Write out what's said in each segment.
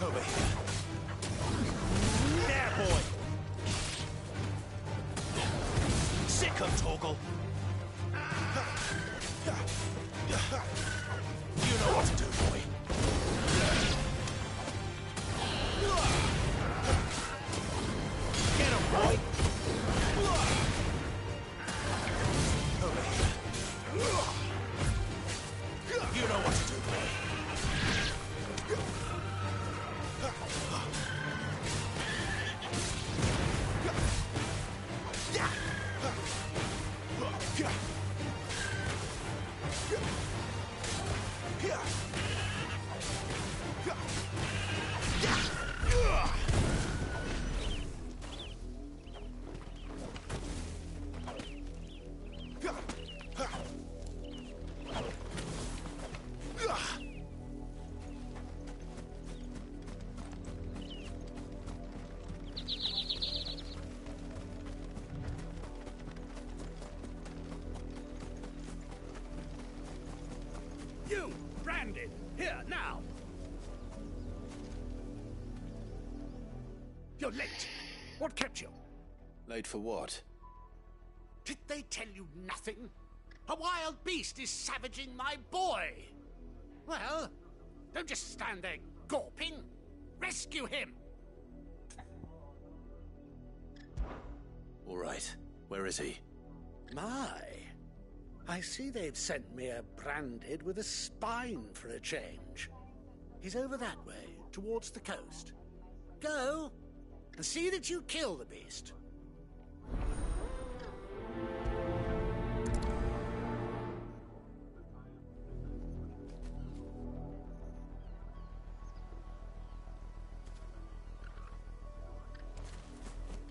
Over here. There, boy! Sick of Torgal! You know what to do, boy. Get him, boy! Over here. You know what to do, boy. You, branded, here, now! You're late. What kept you? Late for what? Did they tell you nothing? A wild beast is savaging my boy! Well, don't just stand there gawping. Rescue him! All right. Where is he? My, I see they've sent me a branded with a spine for a change. He's over that way, towards the coast. Go, and see that you kill the beast.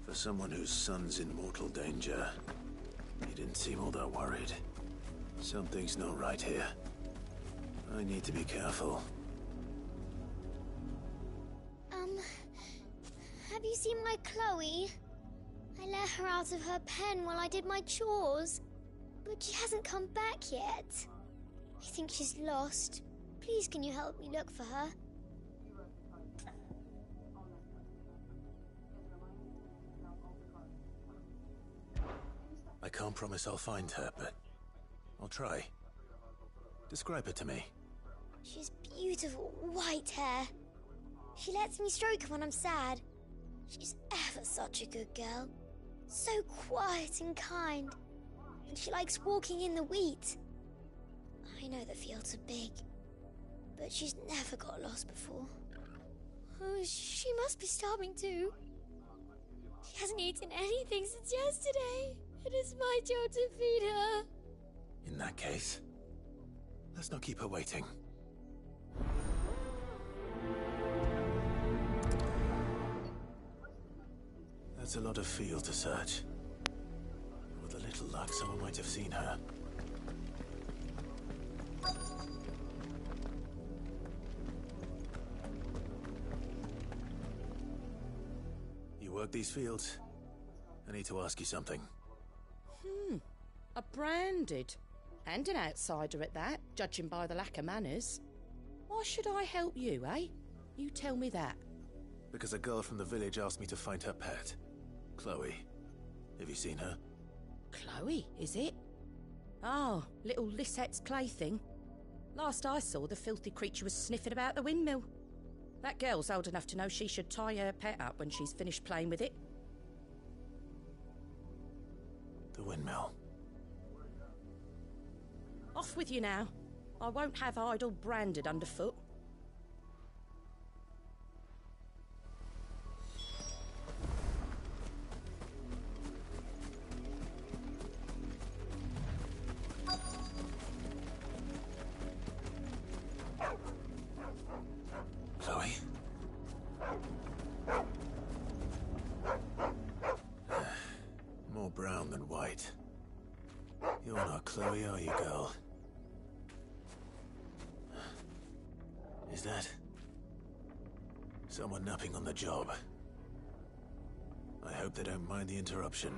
For someone whose son's in mortal danger, he didn't seem all that worried. Something's not right here. I need to be careful. Have you seen my Chloe? I let her out of her pen while I did my chores, but she hasn't come back yet. I think she's lost. Please, can you help me look for her? I can't promise I'll find her, but I'll try. Describe her to me. She's beautiful white hair. She lets me stroke her when I'm sad. She's ever such a good girl. So quiet and kind. And she likes walking in the wheat. I know the fields are big, but she's never got lost before. Oh, she must be starving too. She hasn't eaten anything since yesterday. It is my job to feed her. In that case, let's not keep her waiting. That's a lot of field to search. With a little luck, someone might have seen her. You work these fields? I need to ask you something. A branded. And an outsider at that, judging by the lack of manners. Why should I help you, eh? You tell me that. Because a girl from the village asked me to find her pet. Chloe. Have you seen her? Chloe, is it? Oh, little Lisette's plaything. Last I saw, the filthy creature was sniffing about the windmill. That girl's old enough to know she should tie her pet up when she's finished playing with it. The windmill. Off with you now. I won't have idle branded underfoot. Chloe? More brown than white. You're not Chloe, are you, girl? Is that someone napping on the job? I hope they don't mind the interruption.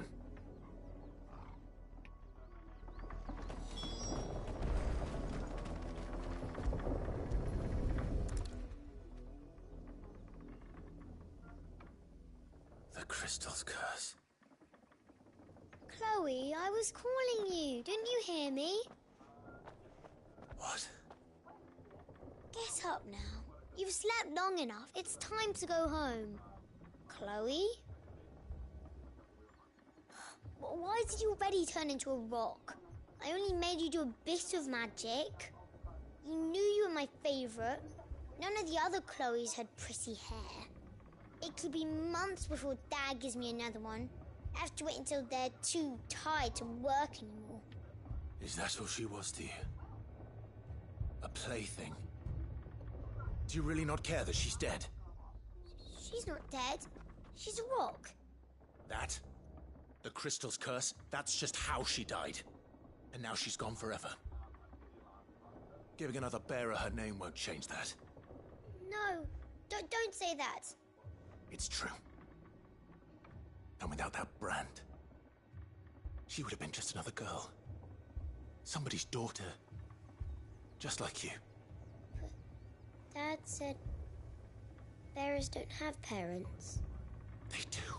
crystal's curse. Chloe, I was calling you. Didn't you hear me? What? Get up now. You've slept long enough. It's time to go home. Chloe? Why did you already turn into a rock? I only made you do a bit of magic. You knew you were my favourite. None of the other Chloes had pretty hair. It could be months before Dad gives me another one. I have to wait until they're too tired to work anymore. Is that all she was to you? A plaything? Do you really not care that she's dead? She's not dead. She's a rock. That? The crystal's curse? That's just how she died. And now she's gone forever. Giving another bearer her name won't change that. No, don't say that. It's true. And without that brand, she would have been just another girl. Somebody's daughter. Just like you. But Dad said bearers don't have parents. They do.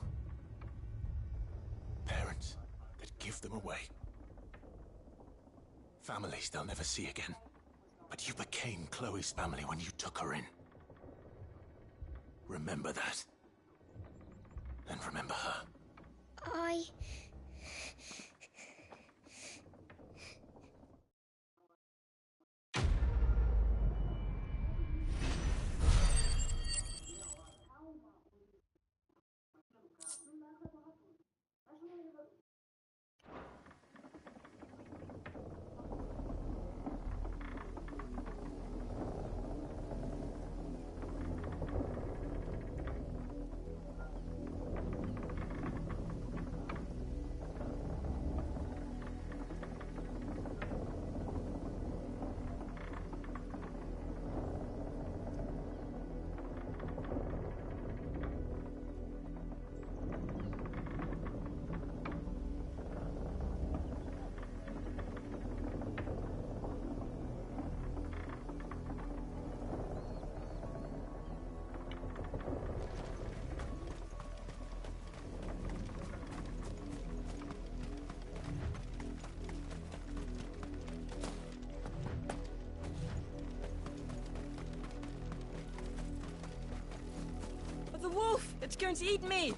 Parents that give them away. Families they'll never see again. But you became Chloe's family when you took her in. Remember that. And remember her. The wolf! It's going to eat me!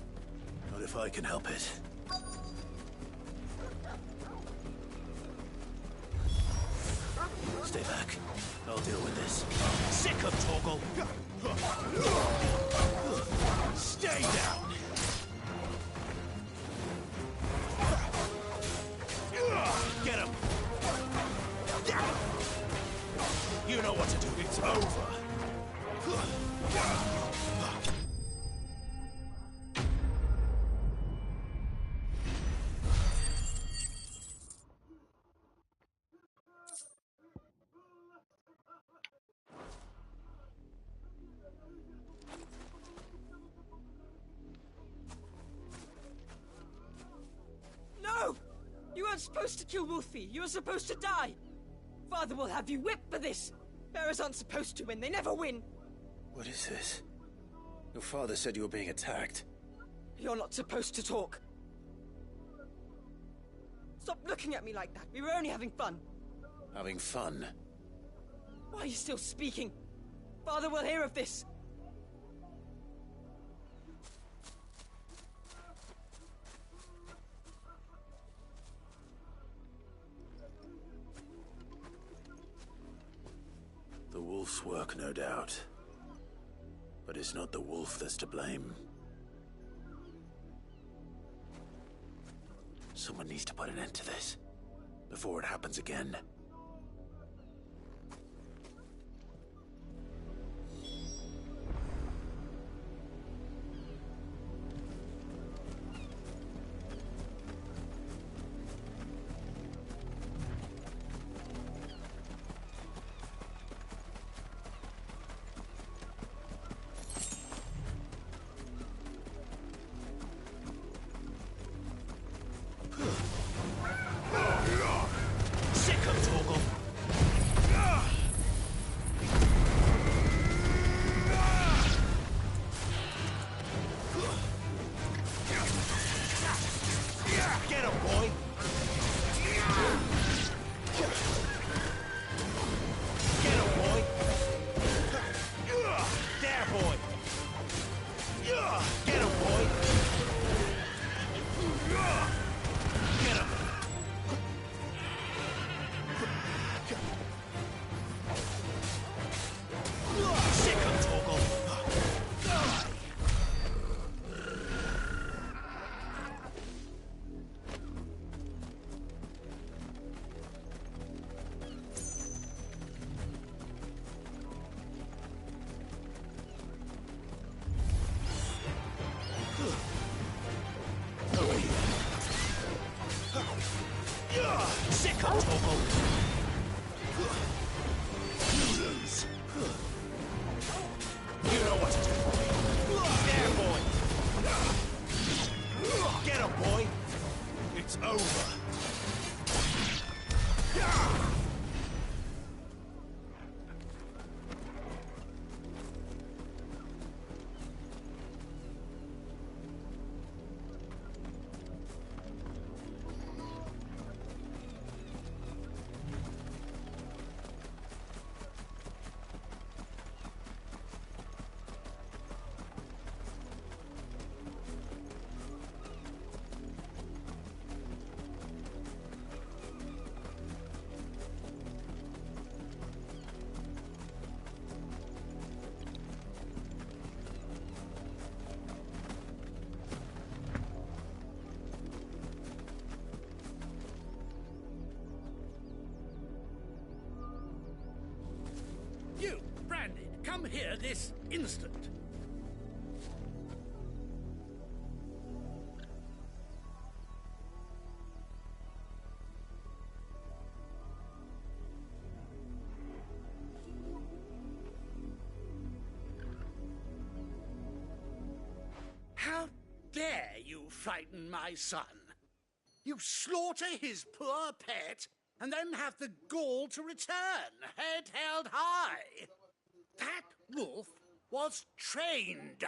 Not if I can help it. Stay back. I'll deal with this. Sick of Torgal! Stay down! Get him! You know what to do. It's over. No! You weren't supposed to kill Wolfie. You were supposed to die. Father will have you whipped for this. Bearers aren't supposed to win. They never win. What is this? Your father said you were being attacked. You're not supposed to talk. Stop looking at me like that. We were only having fun. Having fun? Why are you still speaking? Father will hear of this. The wolf's work, no doubt. But it's not the wolf that's to blame. Someone needs to put an end to this, before it happens again. Sick of talk. sick of Torgal! You lose! You know what to do, boy! There, boy! Get him, boy! It's over! You, Branded, come here this instant. How dare you frighten my son? You slaughter his poor pet and then have the gall to return, head held high. That wolf was trained.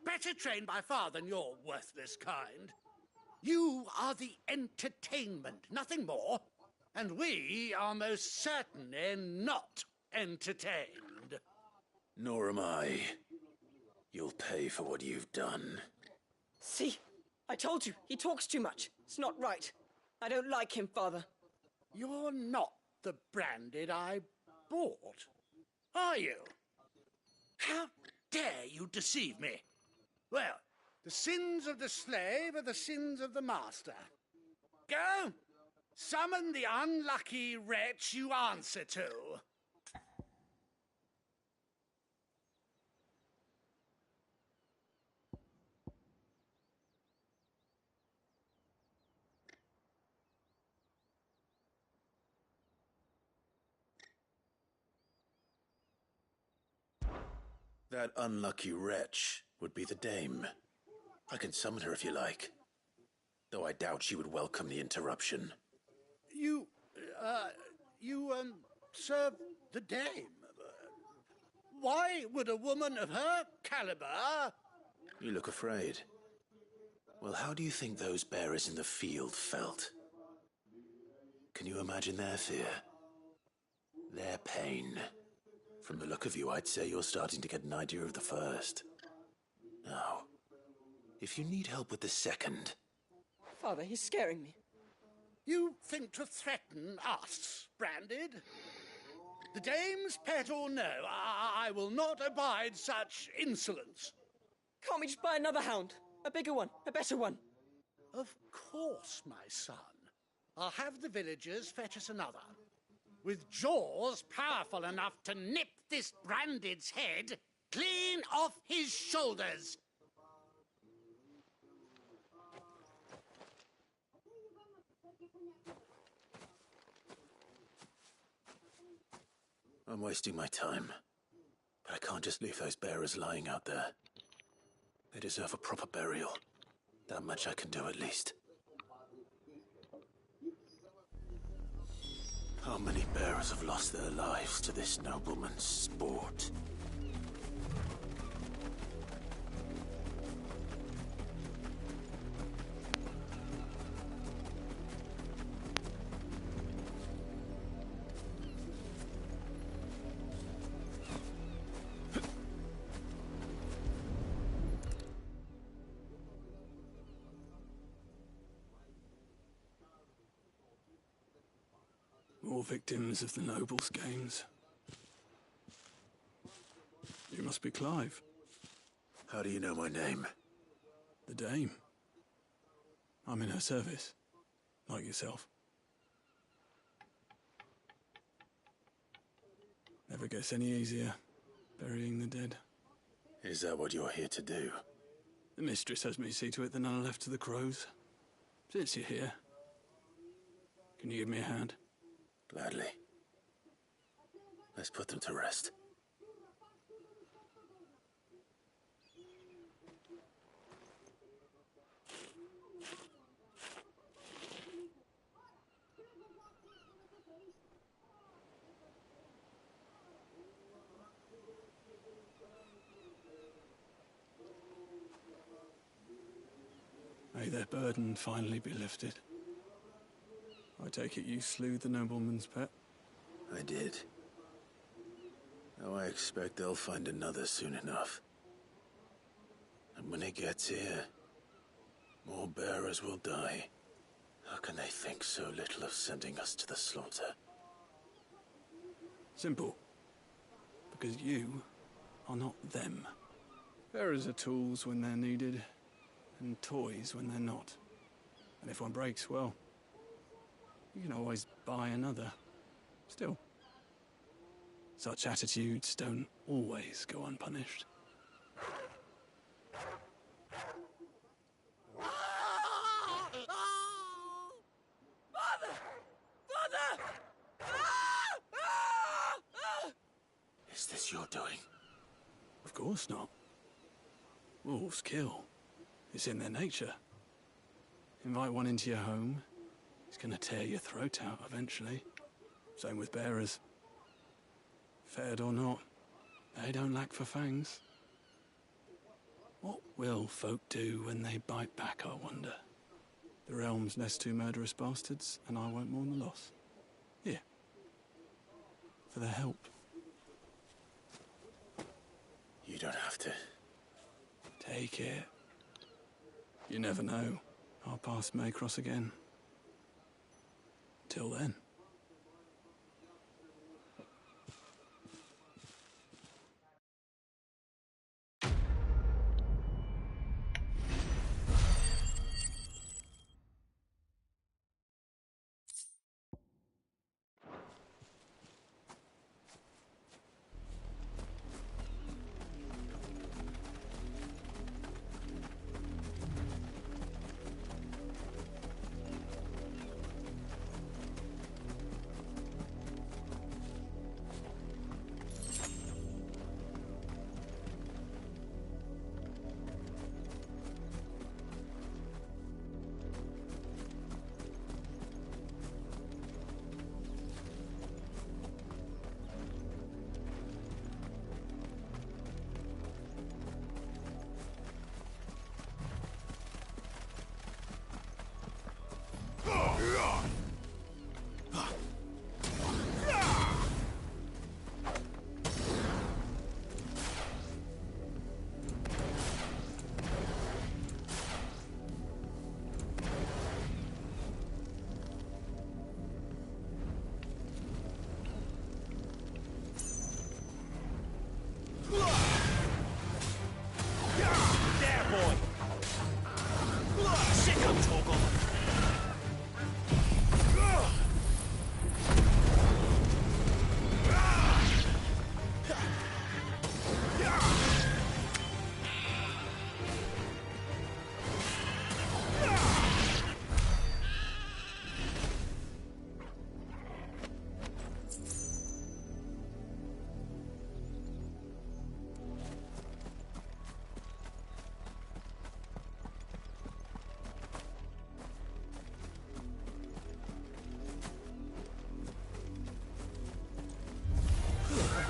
Better trained by far than your worthless kind. You are the entertainment, nothing more. And we are most certainly not entertained. Nor am I. You'll pay for what you've done. See? I told you, he talks too much. It's not right. I don't like him, Father. You're not the Branded I bought, are you? How dare you deceive me? Well, the sins of the slave are the sins of the master. Go, summon the unlucky wretch you answer to. That unlucky wretch would be the dame. I can summon her if you like. Though I doubt she would welcome the interruption. You serve the dame. Why would a woman of her caliber... You look afraid. Well, how do you think those bearers in the field felt? Can you imagine their fear? Their pain? From the look of you, I'd say you're starting to get an idea of the first. Now, if you need help with the second... Father, he's scaring me. You think to threaten us, Branded? The dame's pet or no, I will not abide such insolence. Can't we just buy another hound? A bigger one, a better one. Of course, my son. I'll have the villagers fetch us another. With jaws powerful enough to nip this Branded's head clean off his shoulders. I'm wasting my time. But I can't just leave those bearers lying out there. They deserve a proper burial. That much I can do at least. How many bearers have lost their lives to this nobleman's sport? More victims of the nobles' games. You must be Clive. How do you know my name? The Dame. I'm in her service, like yourself. Never gets any easier, burying the dead. Is that what you're here to do? The mistress has me see to it that none are left to the crows. Since you're here, Can you give me a hand? Gladly. Let's put them to rest. May their burden finally be lifted. I take it you slew the nobleman's pet? I did. Now I expect they'll find another soon enough. And when it gets here, more bearers will die. How can they think so little of sending us to the slaughter? Simple. Because you are not them. Bearers are tools when they're needed, and toys when they're not. And if one breaks, well, you can always buy another. Still, such attitudes don't always go unpunished. Is this your doing? Of course not. Wolves kill. It's in their nature. Invite one into your home, he's gonna tear your throat out eventually. Same with bearers. Fed or not, they don't lack for fangs. What will folk do when they bite back, I wonder? The realm's nest two murderous bastards, and I won't mourn the loss. Here. For their help. You don't have to. Take it. You never know. Our paths may cross again. Till then.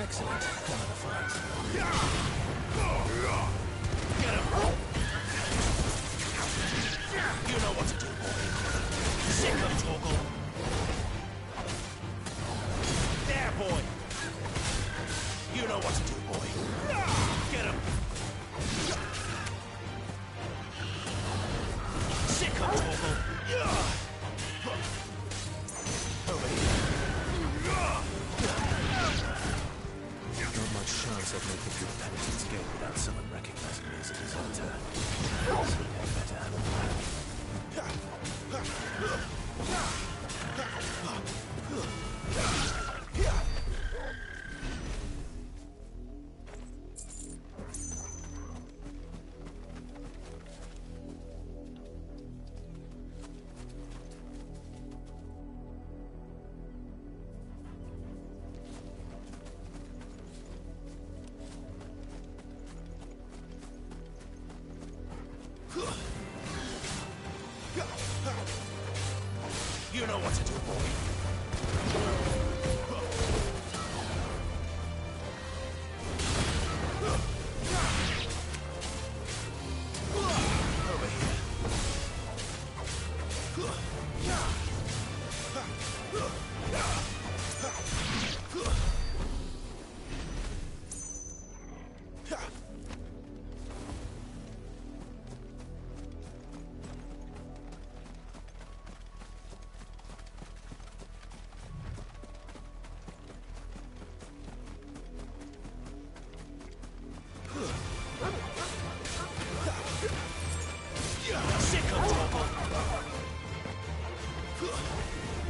Excellent. Come on, the fight. Get him! You know what to do, boy. Sick of Torgal. There, boy. You know what to do, boy. Get him! Sick of Torgal. Over here. Not much chance I'd make it through the Penitent's Gate without someone recognizing me as a deserter. So you better have a plan. You know what to do, boy. Over here.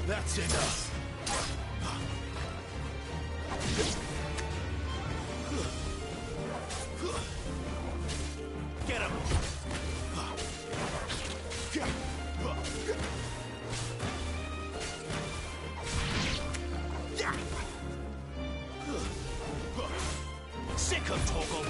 That's enough. Get him. Sick of Torgal.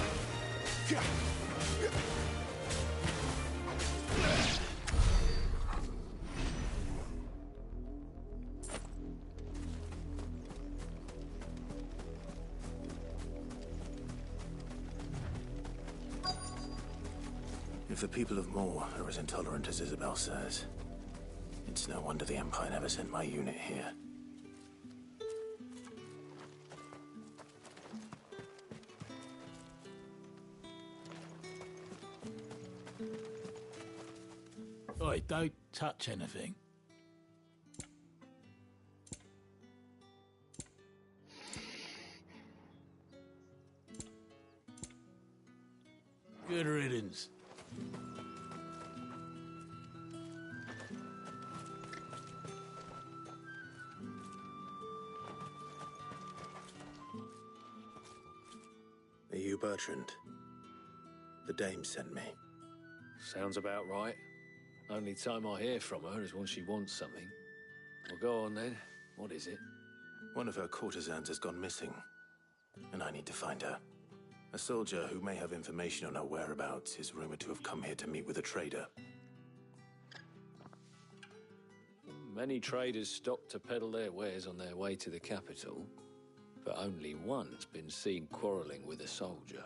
If the people of Moor are as intolerant as Isabel says, it's no wonder the Empire never sent my unit here. Oi, don't touch anything. Good riddance. Are you Bertrand? The dame sent me. Sounds about right. Only time I hear from her is when she wants something. Well, go on then. What is it? One of her courtesans has gone missing, and I need to find her. A soldier who may have information on her whereabouts is rumored to have come here to meet with a trader. Many traders stop to peddle their wares on their way to the capital, but only one's been seen quarrelling with a soldier.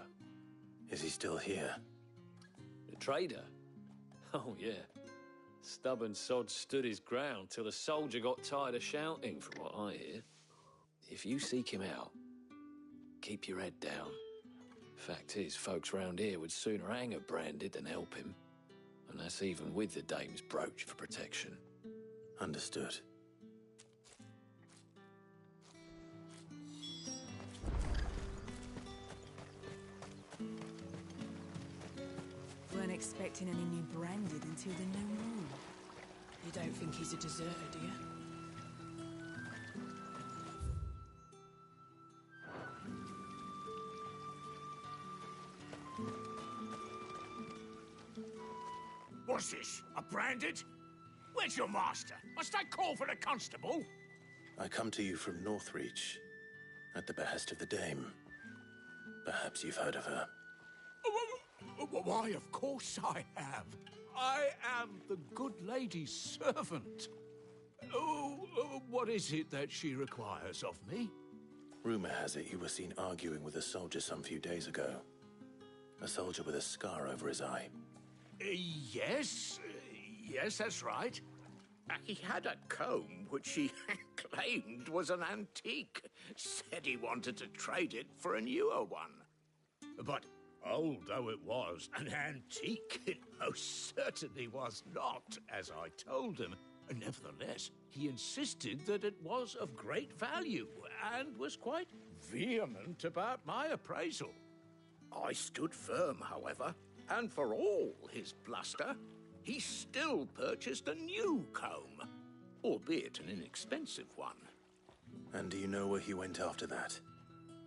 Is he still here? The trader? Oh, yeah. Stubborn sod stood his ground till the soldier got tired of shouting, from what I hear. If you seek him out, keep your head down. Fact is, folks round here would sooner hang a branded than help him. And that's even with the dame's brooch for protection. Understood. Weren't expecting any new branded until the new moon. You don't think he's a deserter, do you? What's this? A branded? Where's your master? Must I call for the constable? I come to you from Northreach, at the behest of the dame. Perhaps you've heard of her. Why, of course I have. I am the good lady's servant. What is it that she requires of me? Rumor has it you were seen arguing with a soldier some few days ago. A soldier with a scar over his eye. Yes, that's right. He had a comb which he claimed was an antique. Said he wanted to trade it for a newer one. But old though it was, an antique it most certainly was not, as I told him. Nevertheless, he insisted that it was of great value and was quite vehement about my appraisal. I stood firm, however, and for all his bluster, he still purchased a new comb, albeit an inexpensive one. And do you know where he went after that?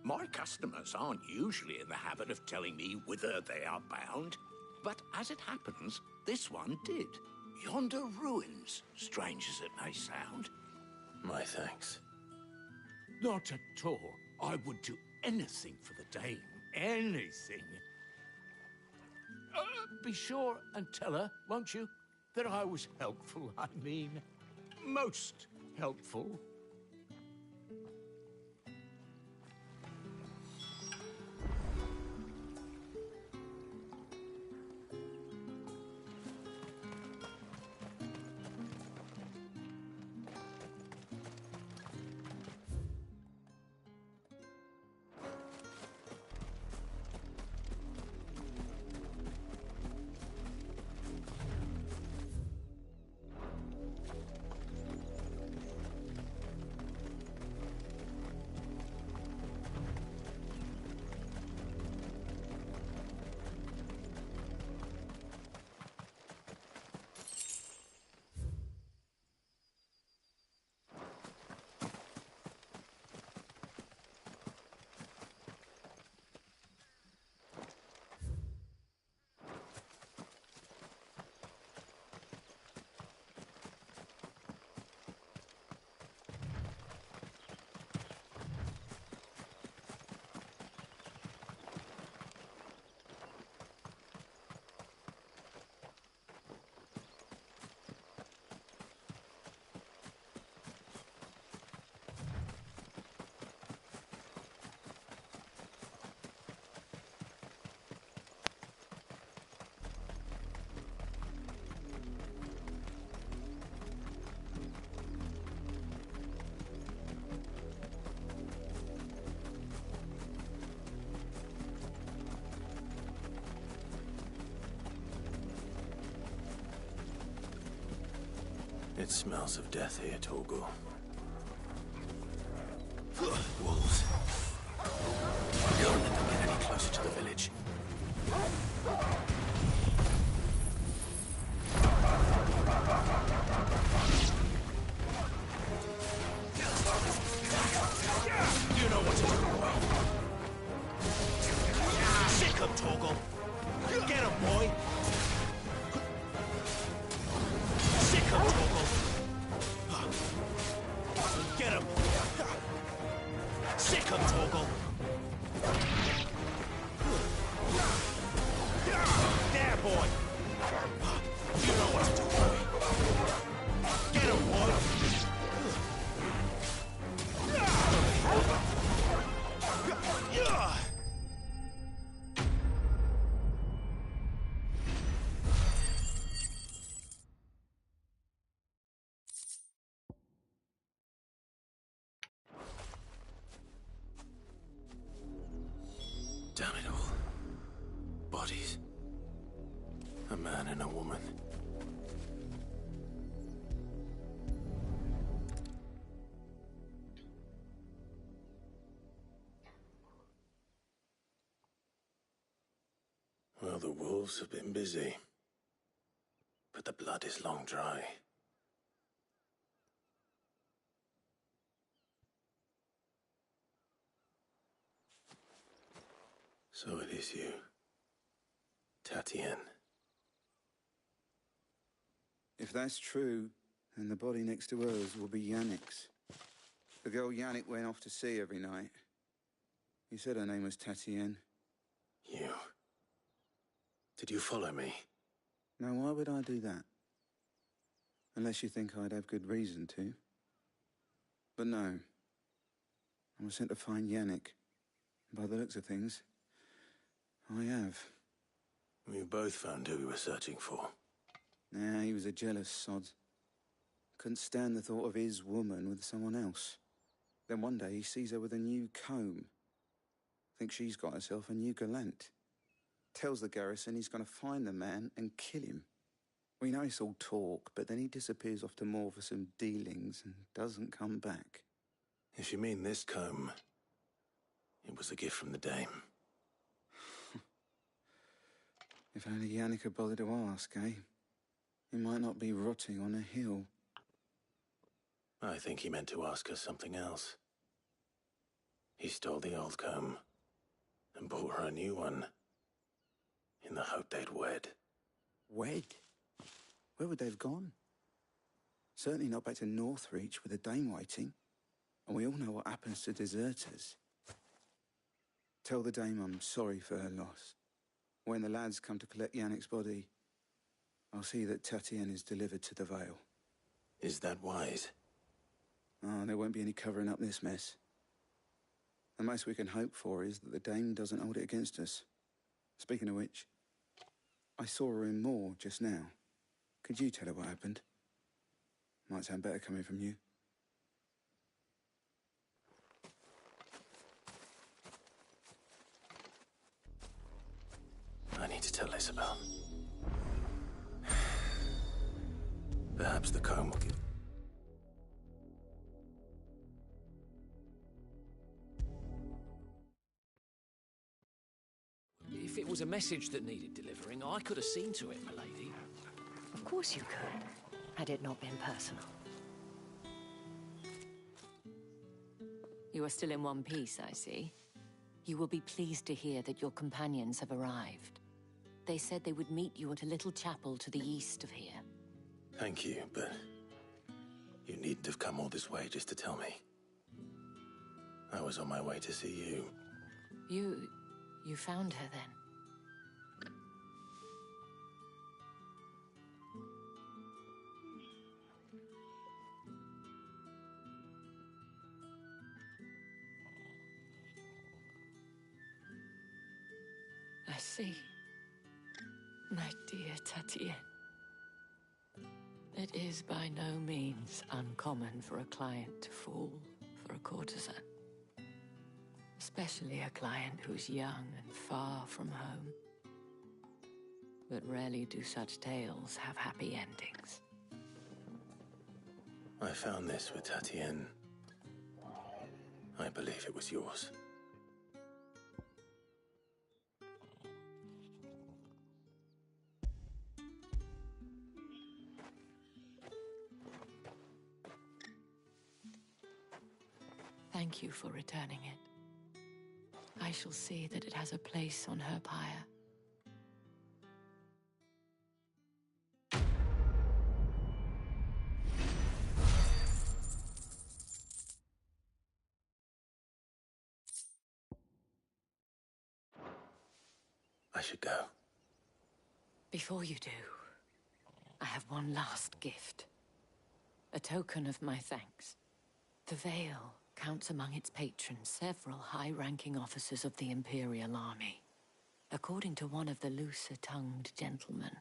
My customers aren't usually in the habit of telling me whither they are bound, but as it happens, this one did. Yonder ruins, strange as it may sound. My thanks. Not at all. I would do anything for the dame. Anything. Be sure and tell her, won't you, that I was helpful, I mean. most helpful. It smells of death here, Torgal. Wolves. Don't let them get any closer to the village. You know what to do. Sick 'em, Torgal. Get 'em, boy. Sick 'em, Torgal. Get 'em. Sick 'em, Torgal. There, boy. You know what to do, boy. Get 'em, boy. Damn it all. Bodies. A man and a woman. Well, the wolves have been busy. But the blood is long dry. So it is you, Tatienne. If that's true, then the body next to hers will be Yannick's. The girl Yannick went off to see every night. He said her name was Tatienne. You. Did you follow me? Now, why would I do that? Unless you think I'd have good reason to. But no. I was sent to find Yannick. By the looks of things, I have. We both found who we were searching for. Nah, he was a jealous sod. Couldn't stand the thought of his woman with someone else. Then one day he sees her with a new comb. Thinks she's got herself a new gallant. Tells the garrison he's going to find the man and kill him. We know it's all talk, but then he disappears off to Moor for some dealings and doesn't come back. If you mean this comb, it was a gift from the dame. If only Yannick had bothered to ask, eh? He might not be rotting on a hill. I think he meant to ask her something else. He stole the old comb and bought her a new one in the hope they'd wed. Wed? Where would they have gone? Certainly not back to Northreach with a dame waiting. And we all know what happens to deserters. Tell the dame I'm sorry for her loss. When the lads come to collect Yannick's body, I'll see that Tatienne is delivered to the Vale. Is that wise? Oh, there won't be any covering up this mess. The most we can hope for is that the dame doesn't hold it against us. Speaking of which, I saw her in Moor just now. Could you tell her what happened? Might sound better coming from you. I need to tell Isabel. Perhaps the comb will give... If it was a message that needed delivering, I could have seen to it, milady. Of course you could, had it not been personal. You are still in one piece, I see. You will be pleased to hear that your companions have arrived. They said they would meet you at a little chapel to the east of here. Thank you, but you needn't have come all this way just to tell me. I was on my way to see you. You found her then? I see. My dear Tatienne. It is by no means uncommon for a client to fall for a courtesan. Especially a client who's young and far from home. But rarely do such tales have happy endings. I found this with Tatienne. I believe it was yours. Thank you for returning it. I shall see that it has a place on her pyre. I should go. Before you do, I have one last gift. A token of my thanks. The Vale counts among its patrons several high-ranking officers of the Imperial Army. According to one of the looser-tongued gentlemen,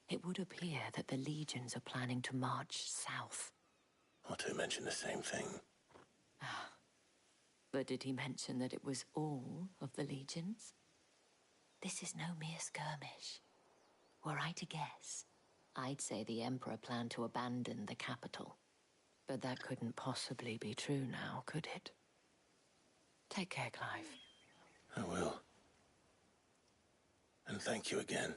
it would appear that the legions are planning to march south. Not to mention the same thing. But did he mention that it was all of the legions? This is no mere skirmish. Were I to guess, I'd say the Emperor planned to abandon the capital. But that couldn't possibly be true now, could it? Take care, Clive. I will. And thank you again.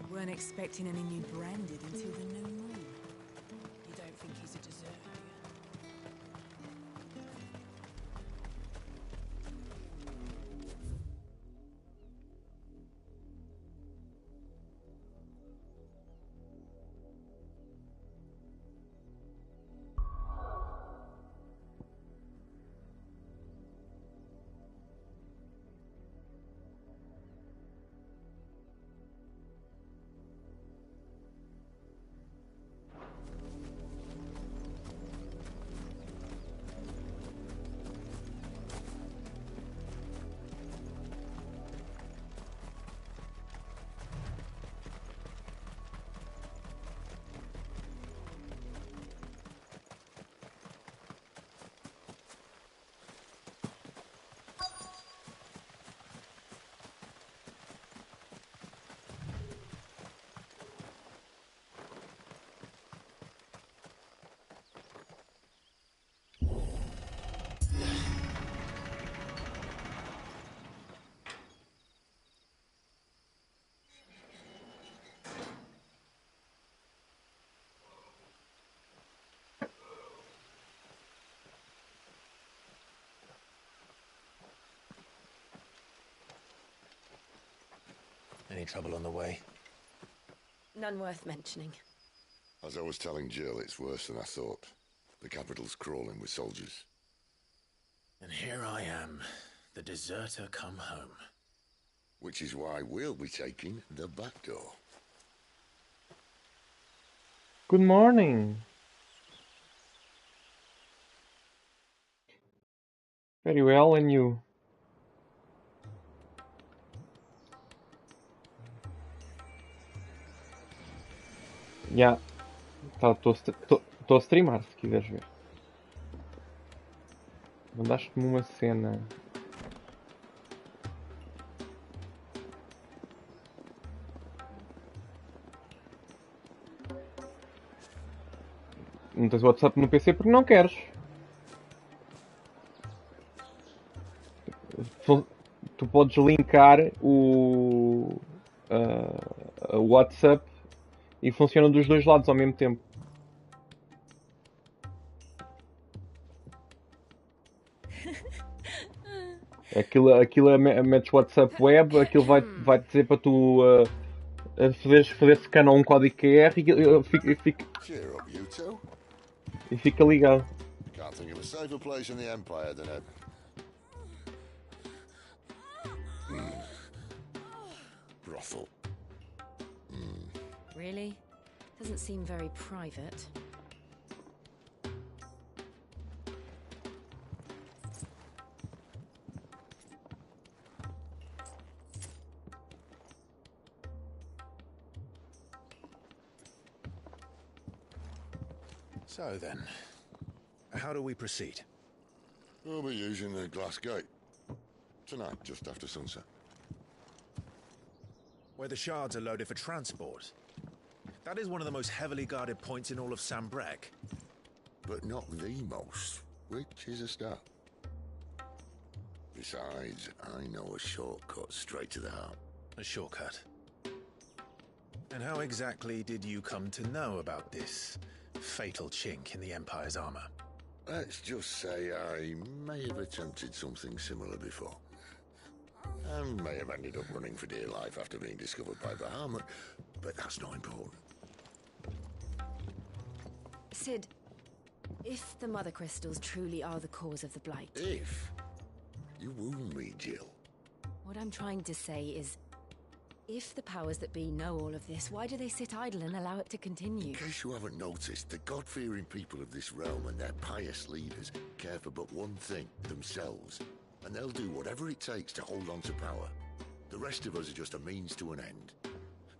Weren't expecting any new branded until the new moon. You don't think he's a deserter? Any trouble on the way? None worth mentioning. As I was telling Jill, it's worse than I thought. The capital's crawling with soldiers. And here I am, the deserter come home. Which is why we'll be taking the back door. Good morning. Very well, and you? Já. Estou a streamar, se quiseres ver. Mandaste-me uma cena. Não tens WhatsApp no PC porque não queres. Tu podes linkar o WhatsApp e funciona dos dois lados ao mesmo tempo. Aquilo metes WhatsApp web, aquilo vai dizer para tu fazer scan a um código QR e fica ligado. Can't think of a safer place in the Empire than a... brothel. Really? Doesn't seem very private. So then, how do we proceed? We'll be using the glass gate. Tonight, just after sunset. Where the shards are loaded for transport. That is one of the most heavily guarded points in all of Sambrek. But not the most, which is a start. Besides, I know a shortcut straight to the heart. A shortcut? And how exactly did you come to know about this fatal chink in the Empire's armor? Let's just say I may have attempted something similar before. And may have ended up running for dear life after being discovered by Bahamut, but that's not important. Sid, if the Mother Crystals truly are the cause of the Blight... If? You wound me, Jill. What I'm trying to say is, if the powers that be know all of this, why do they sit idle and allow it to continue? In case you haven't noticed, the God-fearing people of this realm and their pious leaders care for but one thing, themselves. And they'll do whatever it takes to hold on to power. The rest of us are just a means to an end.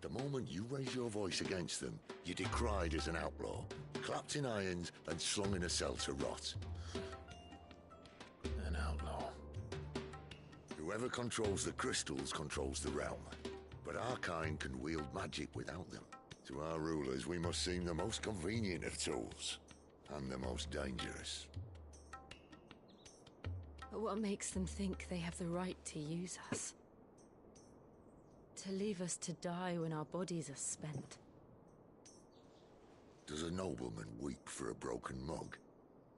The moment you raise your voice against them, you're decried as an outlaw, clapped in irons and slung in a cell to rot. An outlaw. Whoever controls the crystals controls the realm. But our kind can wield magic without them. To our rulers, we must seem the most convenient of tools. And the most dangerous. But what makes them think they have the right to use us? To leave us to die when our bodies are spent? Does a nobleman weep for a broken mug?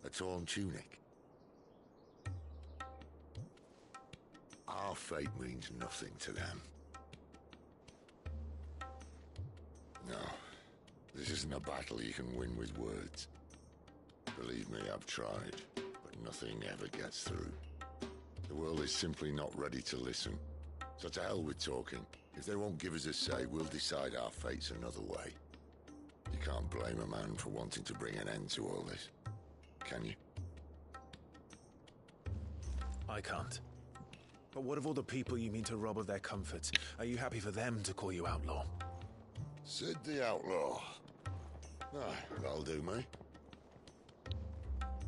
A torn tunic? Our fate means nothing to them. No, this isn't a battle you can win with words. Believe me, I've tried, but nothing ever gets through. The world is simply not ready to listen. So to hell with talking. If they won't give us a say, we'll decide our fates another way. You can't blame a man for wanting to bring an end to all this, can you? I can't. But what of all the people you mean to rob of their comforts? Are you happy for them to call you outlaw? Sid the Outlaw. That'll do me.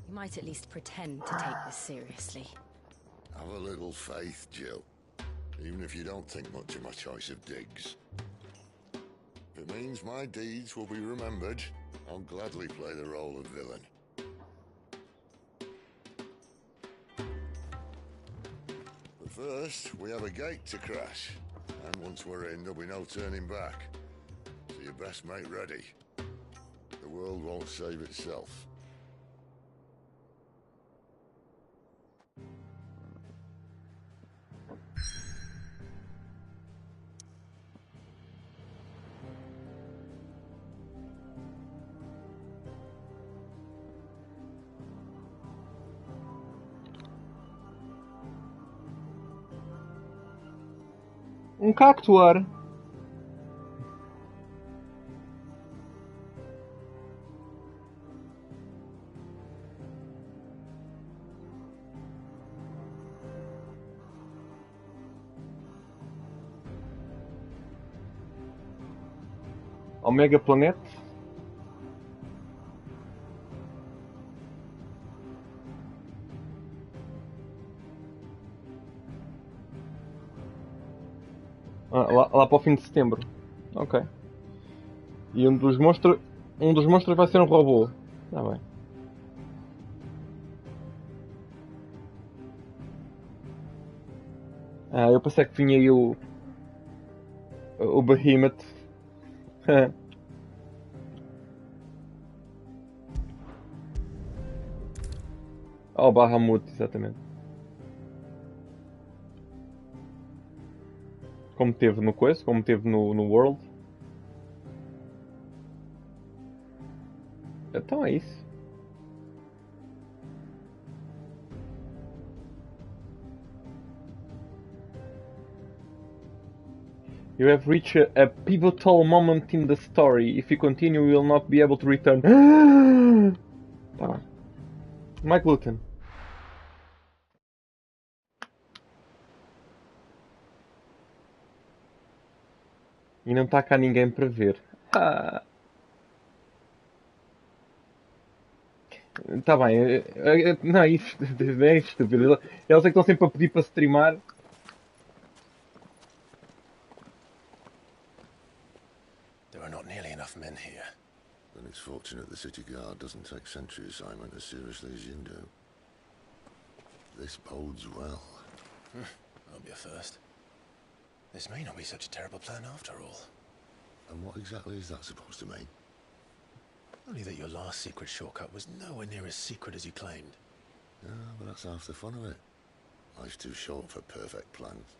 You might at least pretend to take this seriously. Have a little faith, Jill. Even if you don't think much of my choice of digs. If it means my deeds will be remembered, I'll gladly play the role of villain. But first, we have a gate to crash. And once we're in, there'll be no turning back. So you best make ready. The world won't save itself. Um cactuar. Omega Planet. Lá para o fim de setembro. Ok. E um dos monstros vai ser um robô. Está bem. Eu pensei que vinha aí o Behemoth. O Bahamut, exatamente. Como teve no Quest, como teve no World. Então é isso. You have reached a pivotal moment in the story. If you continue, you will not be able to return. Tá bem. Mike Luton. E não está cá ninguém para ver. Tá bem. Não, isso é estúpido. Eles é que estão sempre a pedir para streamar. There are not nearly enough men here. Then it's fortunate the city guard doesn't take sentry assignment as seriously as you do. This bodes well. Won't be a first. This may not be such a terrible plan after all. And what exactly is that supposed to mean? Only that your last secret shortcut was nowhere near as secret as you claimed. Yeah, but that's half the fun of it. Life's too short for perfect plans.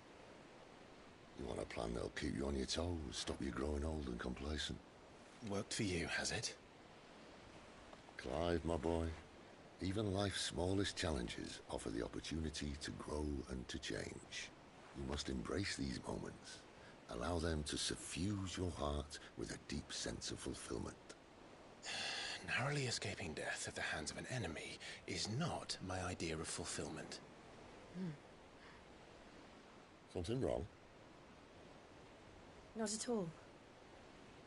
You want a plan that'll keep you on your toes, stop you growing old and complacent. Worked for you, has it? Clive, my boy, even life's smallest challenges offer the opportunity to grow and to change. You must embrace these moments. Allow them to suffuse your heart with a deep sense of fulfillment. Narrowly escaping death at the hands of an enemy is not my idea of fulfillment. Something wrong? Not at all.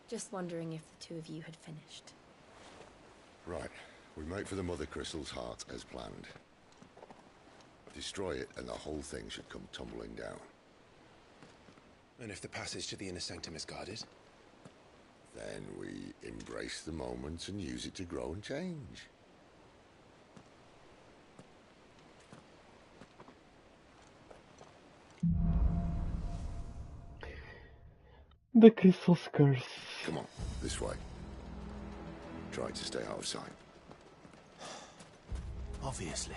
Just wondering if the two of you had finished. Right. We make for the Mother Crystal's heart as planned. Destroy it and the whole thing should come tumbling down. And if the passage to the inner sanctum is guarded? Then we embrace the moment and use it to grow and change. The Crystal's Curse. Come on, this way. Try to stay out of sight. Obviously.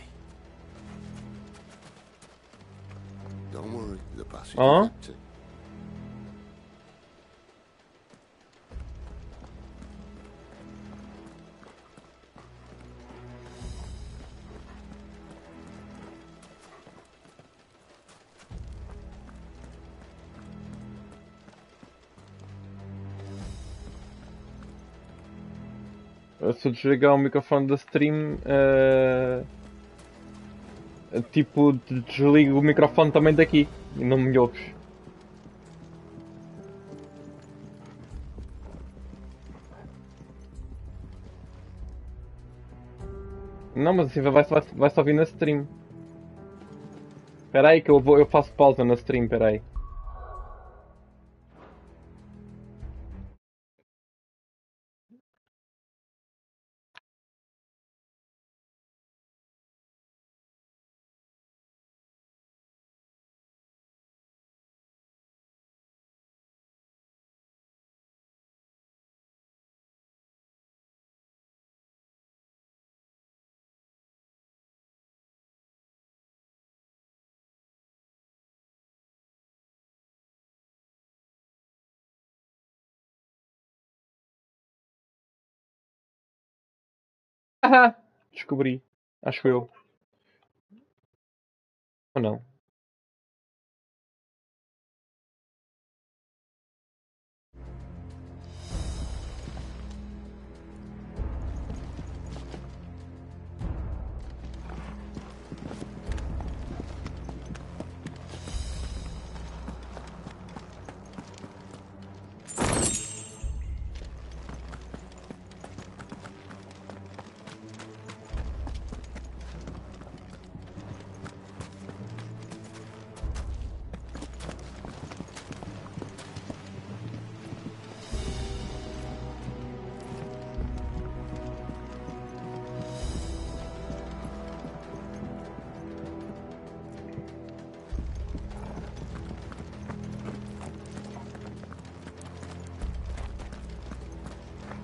Don't worry, the passage is empty. Se eu desligar o microfone da stream, tipo, desligo o microfone também daqui e não me ouves. Não, mas assim vai-se ouvir na stream. Espera aí que eu faço pausa na stream, espera aí. Descobri. Acho eu. Ou não?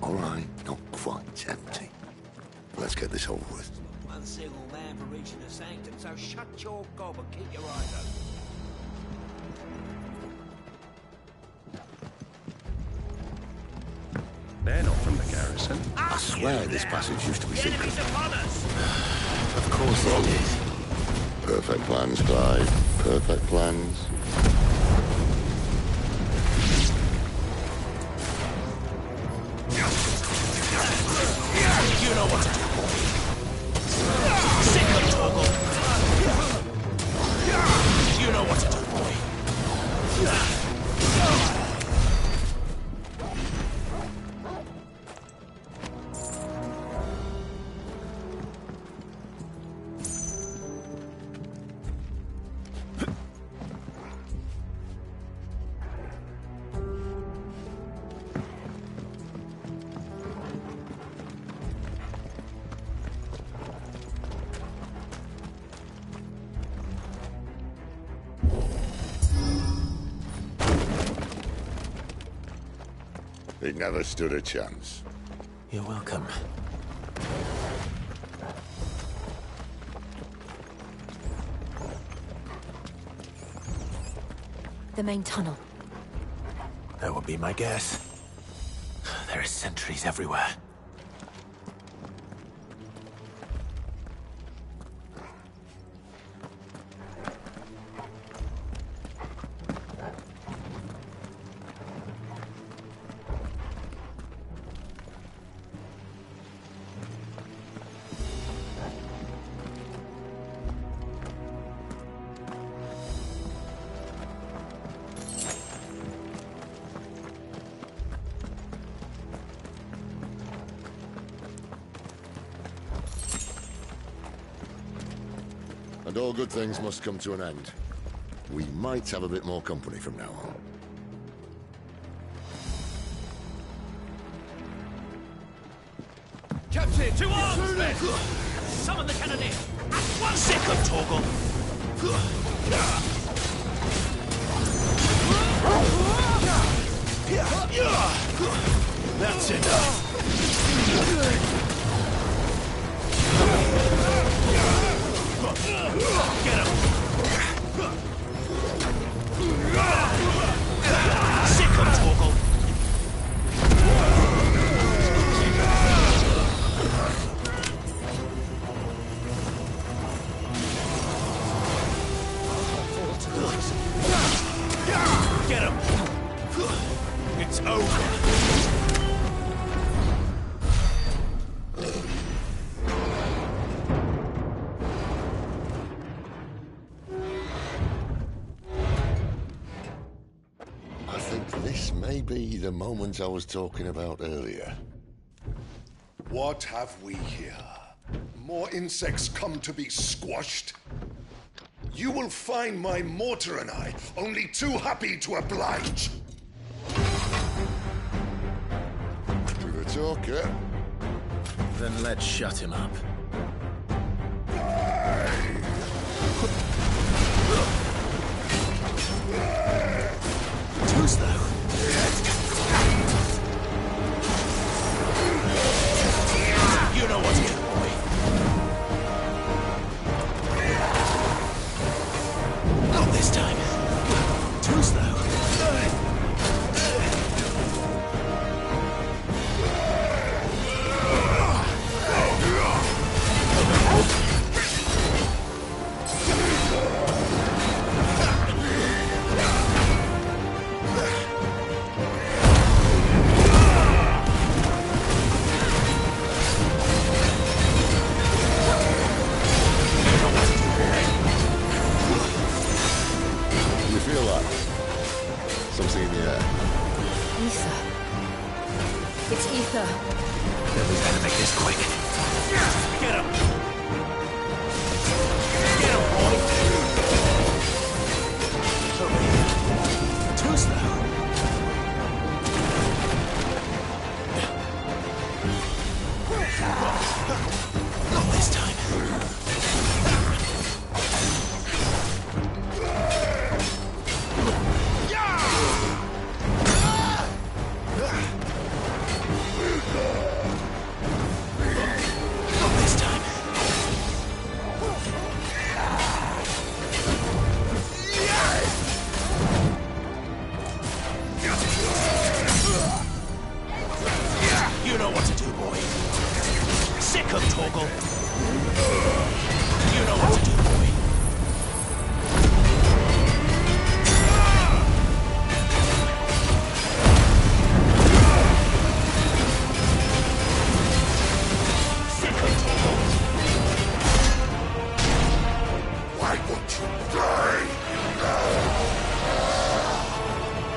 All right, not quite empty. Let's get this over with. One single man for reaching the sanctum, so shut your gob and keep your eyes open. They're not from the garrison. I swear this passage used to be secret. Of course it did. Perfect plans, Clive. Perfect plans. You know what to do, boy. Sick of Torgal. You know what to do, boy. He never stood a chance. You're welcome. The main tunnel. That would be my guess. There are sentries everywhere. And all good things must come to an end. We might have a bit more company from now on. Captain, to arms, men! Summon the cannoneer! At once! Sick of Torgal! That's enough! Get him! Sick of Torgal! Get him! It's over! I think this may be the moment I was talking about earlier. What have we here? More insects come to be squashed? You will find my mortar and I only too happy to oblige. You're a talker. Then let's shut him up. Too slow. You know what to do, boy. Not this time. Too slow.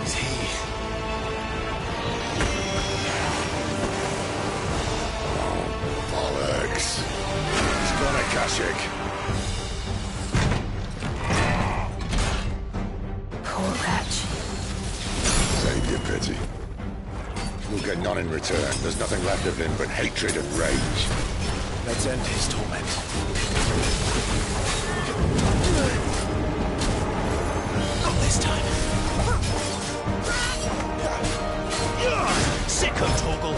Is he? Bollocks. He's got a Kashyyyk. Poor wretch. Save your pity. We'll get none in return. There's nothing left of him but hatred and rage. Let's end his torment. Not this time. Sicko Torgal.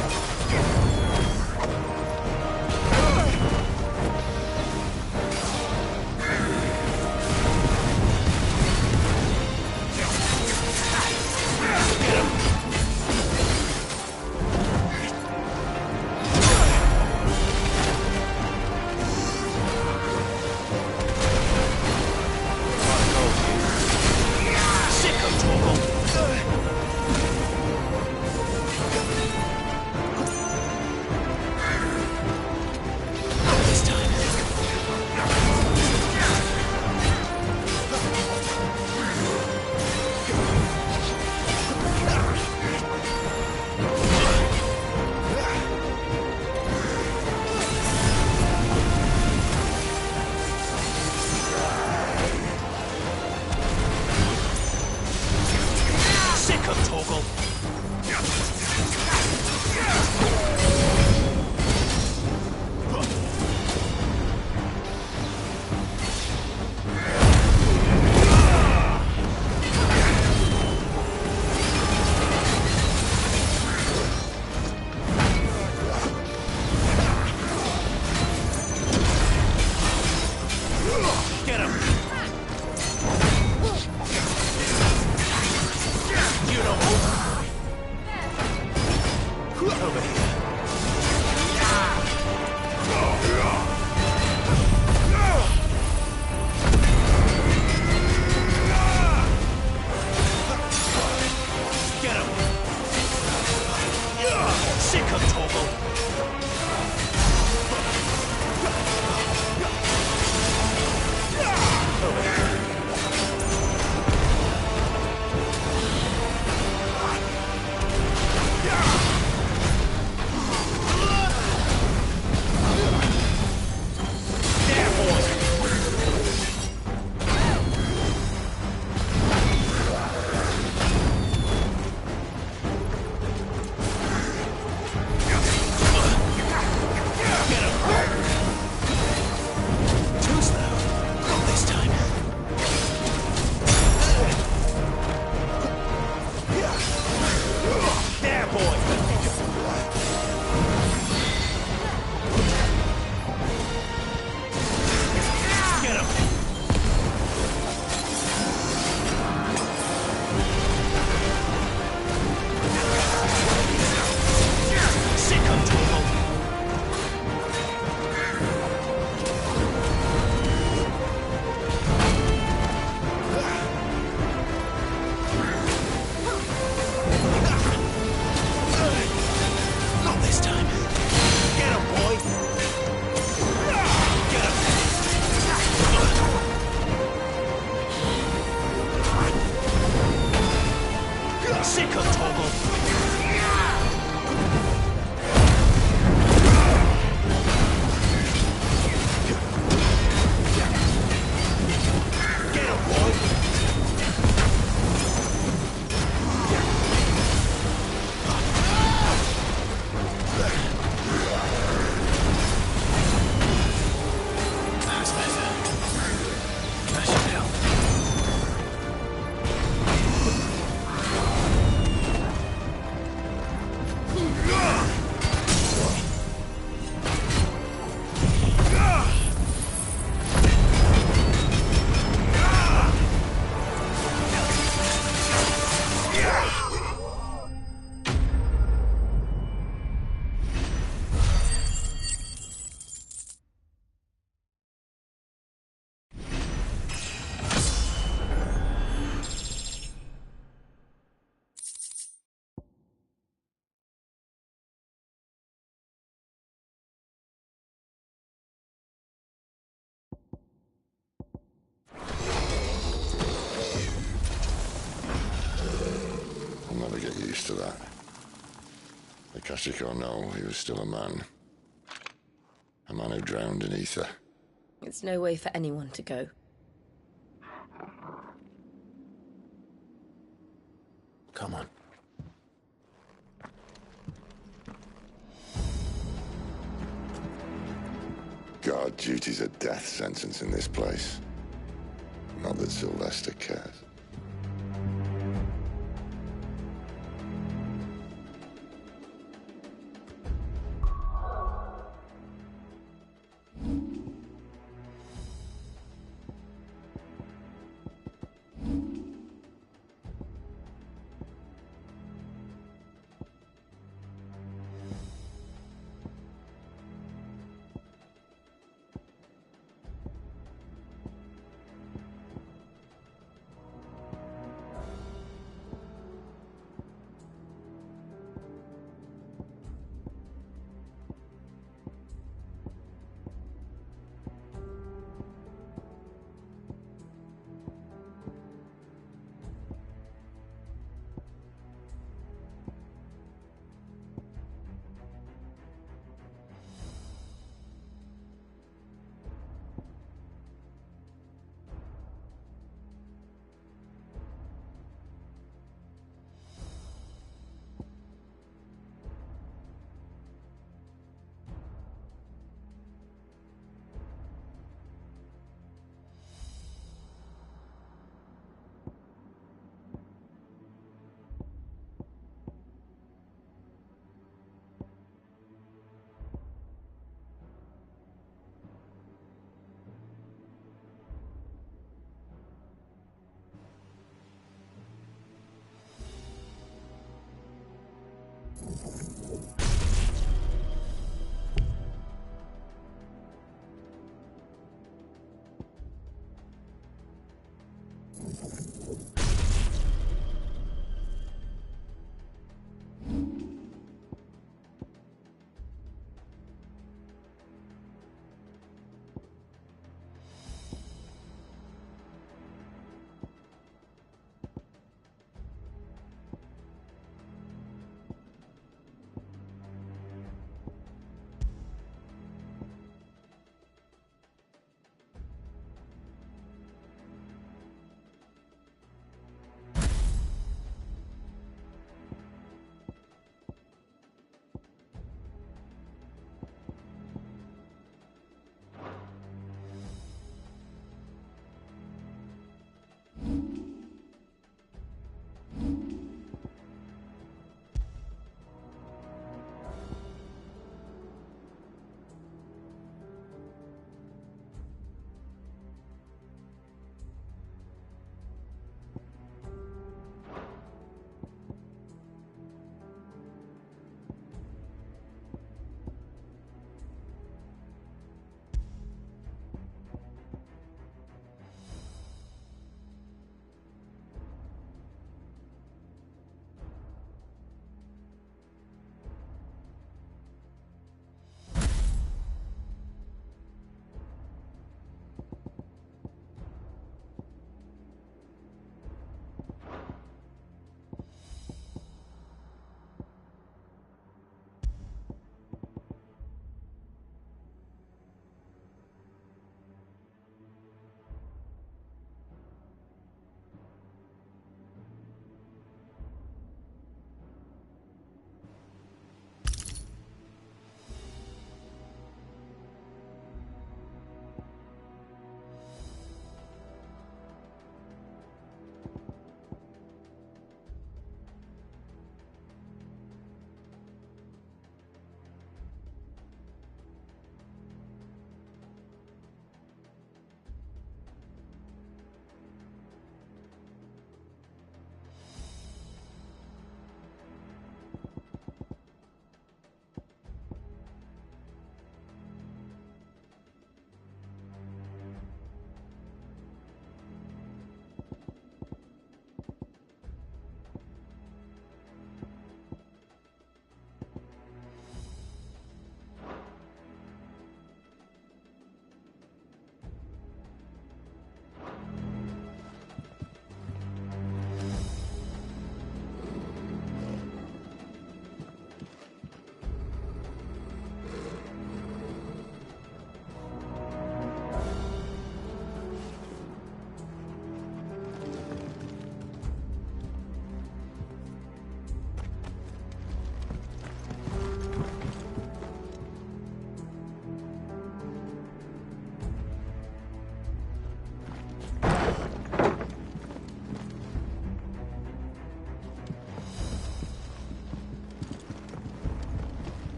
to that. Akashic or no, he was still a man. A man who drowned in ether. It's no way for anyone to go. Come on. Guard duty's a death sentence in this place. Not that Sylvester cares.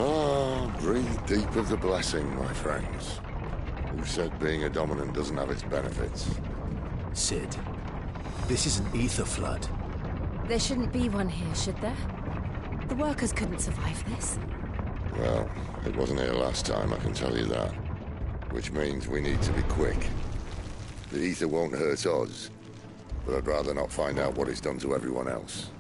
Ah, breathe deep of the blessing, my friends. Who said being a dominant doesn't have its benefits? Sid, this is an ether flood. There shouldn't be one here, should there? The workers couldn't survive this. Well, it wasn't here last time, I can tell you that. Which means we need to be quick. The ether won't hurt us, but I'd rather not find out what it's done to everyone else.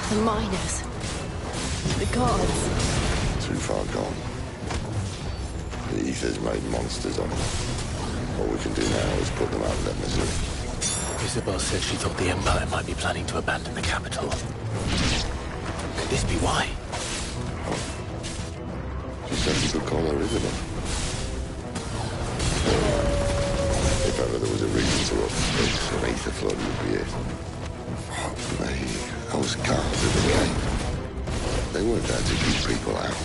The miners. The gods. Too far gone. The ether's made monsters of them. All we can do now is put them out of their misery. Isabel said she thought the Empire might be planning to abandon the capital. Could this be why? She said you could call her Isabel. If ever there was a reason to up space, an ether flood would be it. Fuck me. Those guards at the gate. They weren't there to keep people out.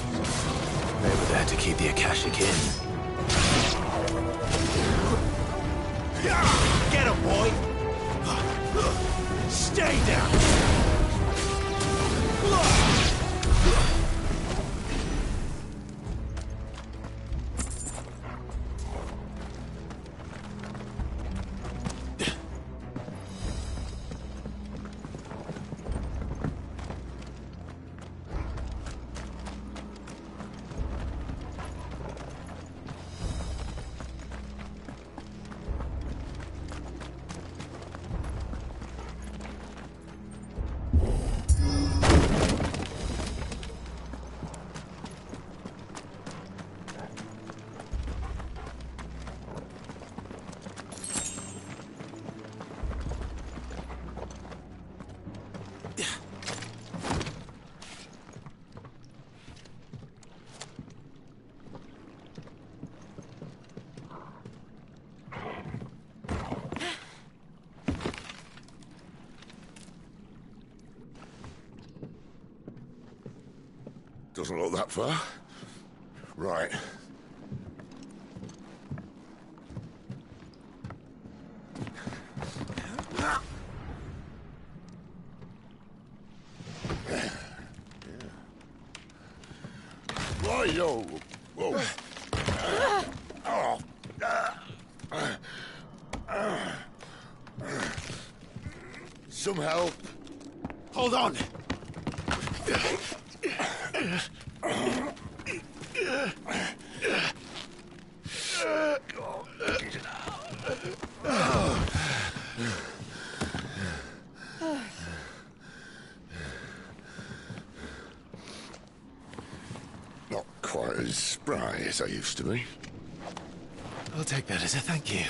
They were there to keep the Akashic in. Get him, boy! Stay down! Doesn't look that far. Right. Yo! Whoa! Some help! Hold on! Not quite as spry as I used to be. I'll take that as a thank you.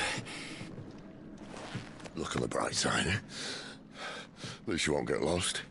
Look on the bright side, eh? At least you won't get lost.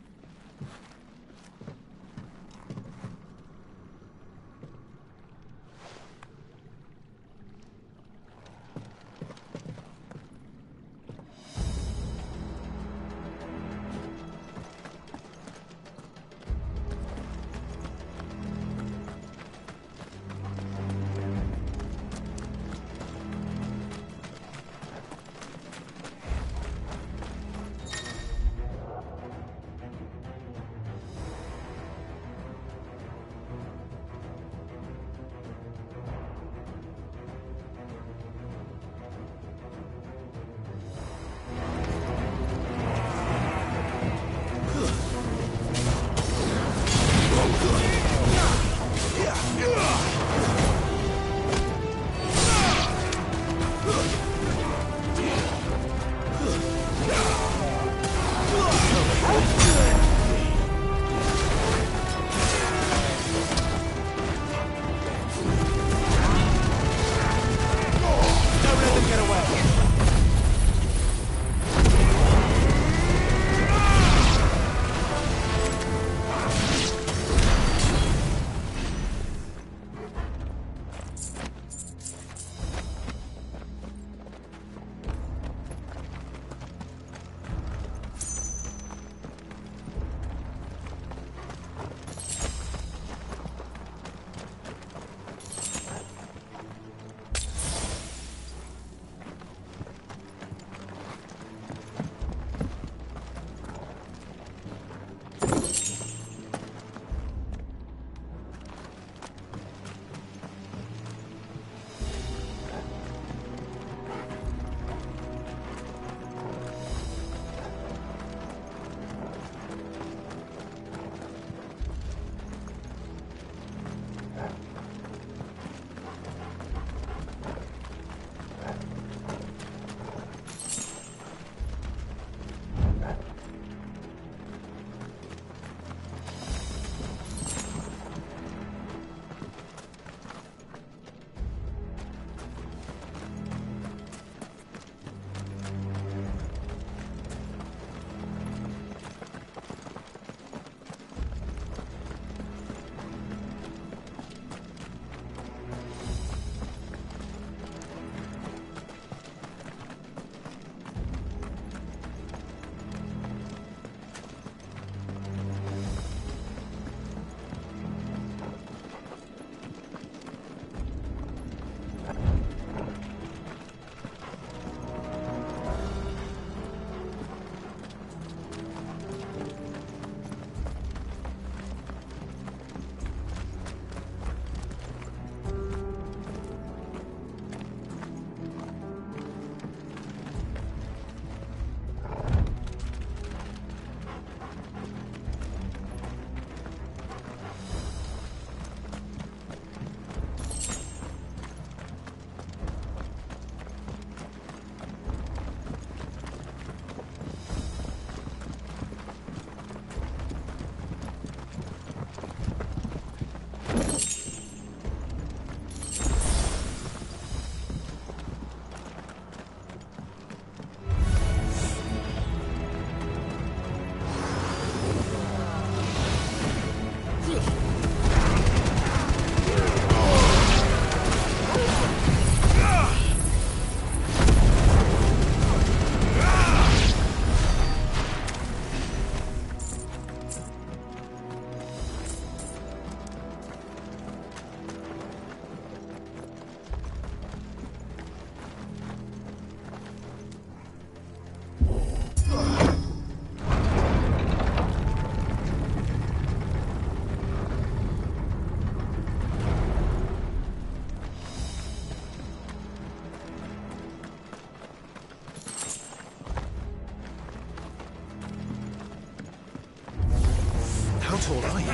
How tall are you?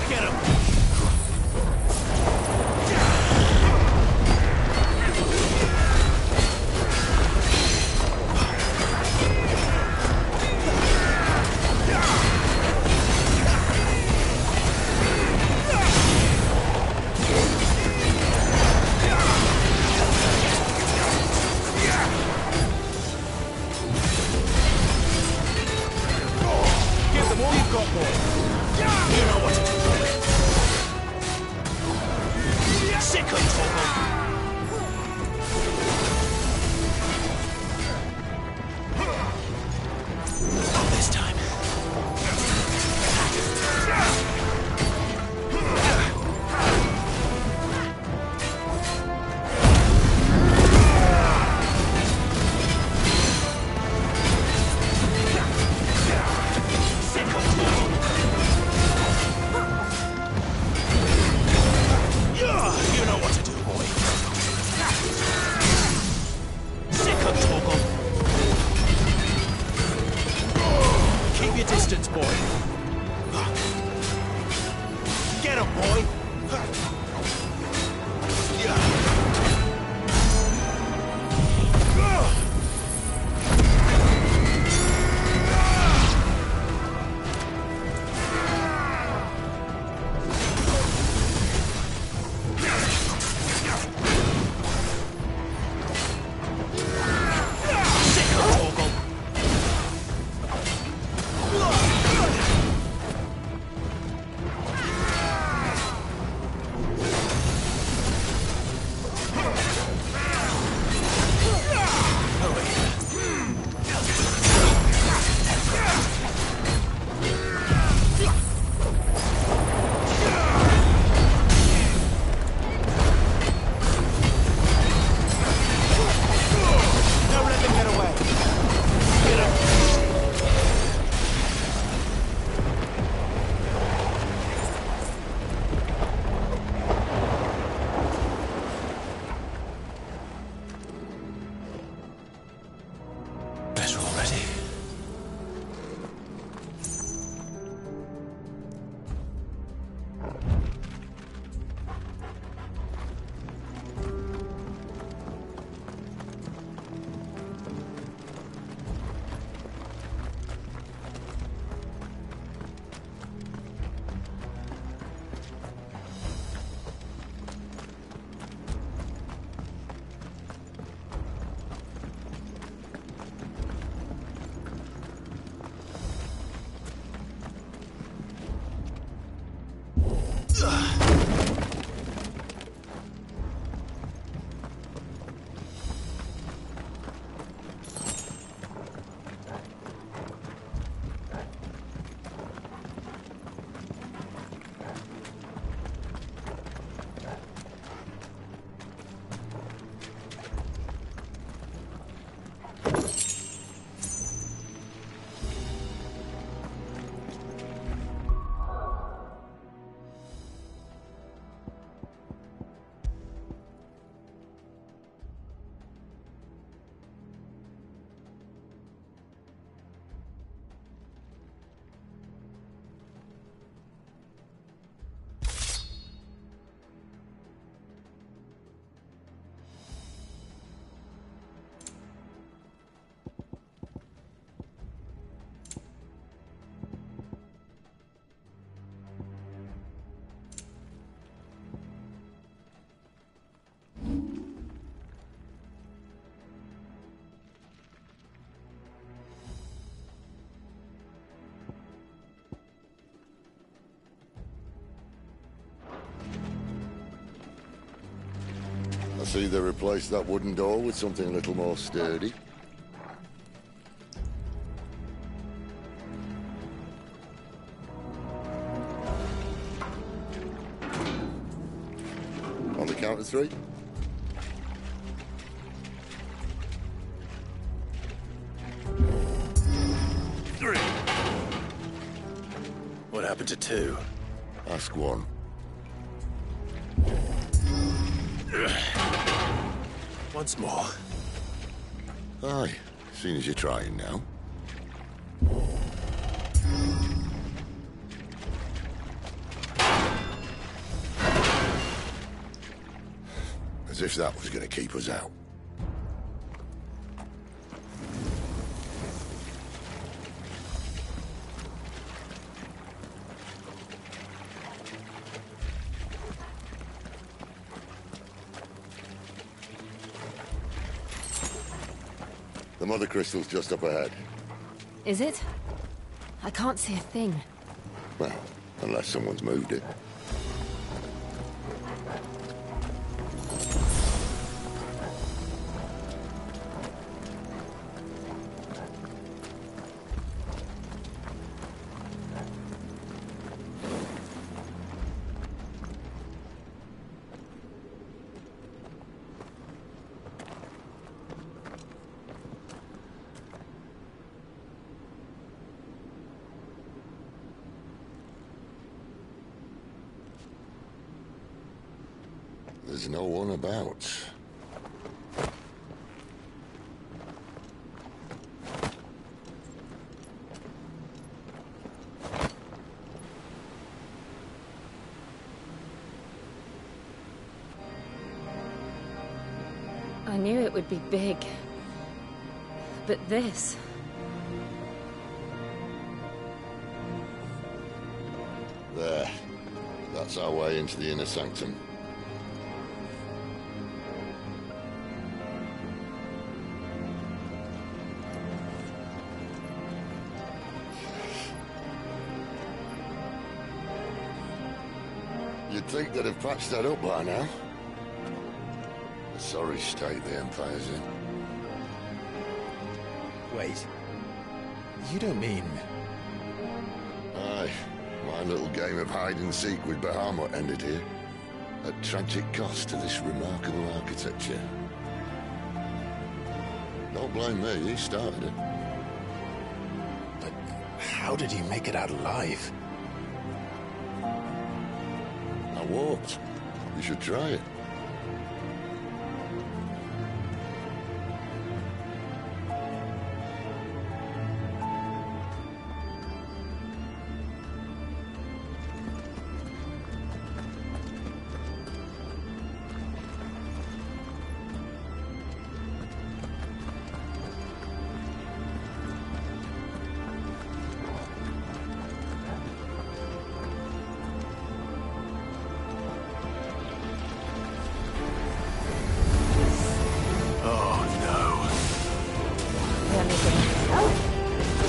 Get him! Give them all you've got, boy. You know what to do. Sick of Torgal. Not this time. You know what to do, boy. Sick of Torgal. Keep your distance, boy. Get him, boy. Sick of Torgal. Don't let them get away. Get him. Better already. I see they replaced that wooden door with something a little more sturdy. On the count of three. What happened to two? Ask one. once more. Aye, seeing as you're trying now. As if that was going to keep us out. The mother crystal's just up ahead. Is it? I can't see a thing. Well, unless someone's moved it. There's no one about. I knew it would be big. But this... There. That's our way into the inner sanctum. You'd think they'd have patched that up by now. A sorry state the Empire's in. Wait. You don't mean... Aye. My little game of hide-and-seek with Bahamut ended here. At tragic cost to this remarkable architecture. Don't blame me, he started it. But how did he make it out alive? I walked. You should try it.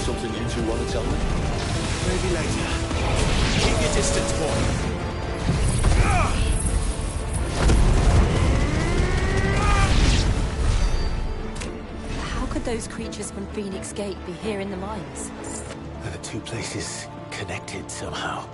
Something you two want to tell me? Maybe later. Keep your distance, boy. How could those creatures from Phoenix Gate be here in the mines? Are the two places connected somehow?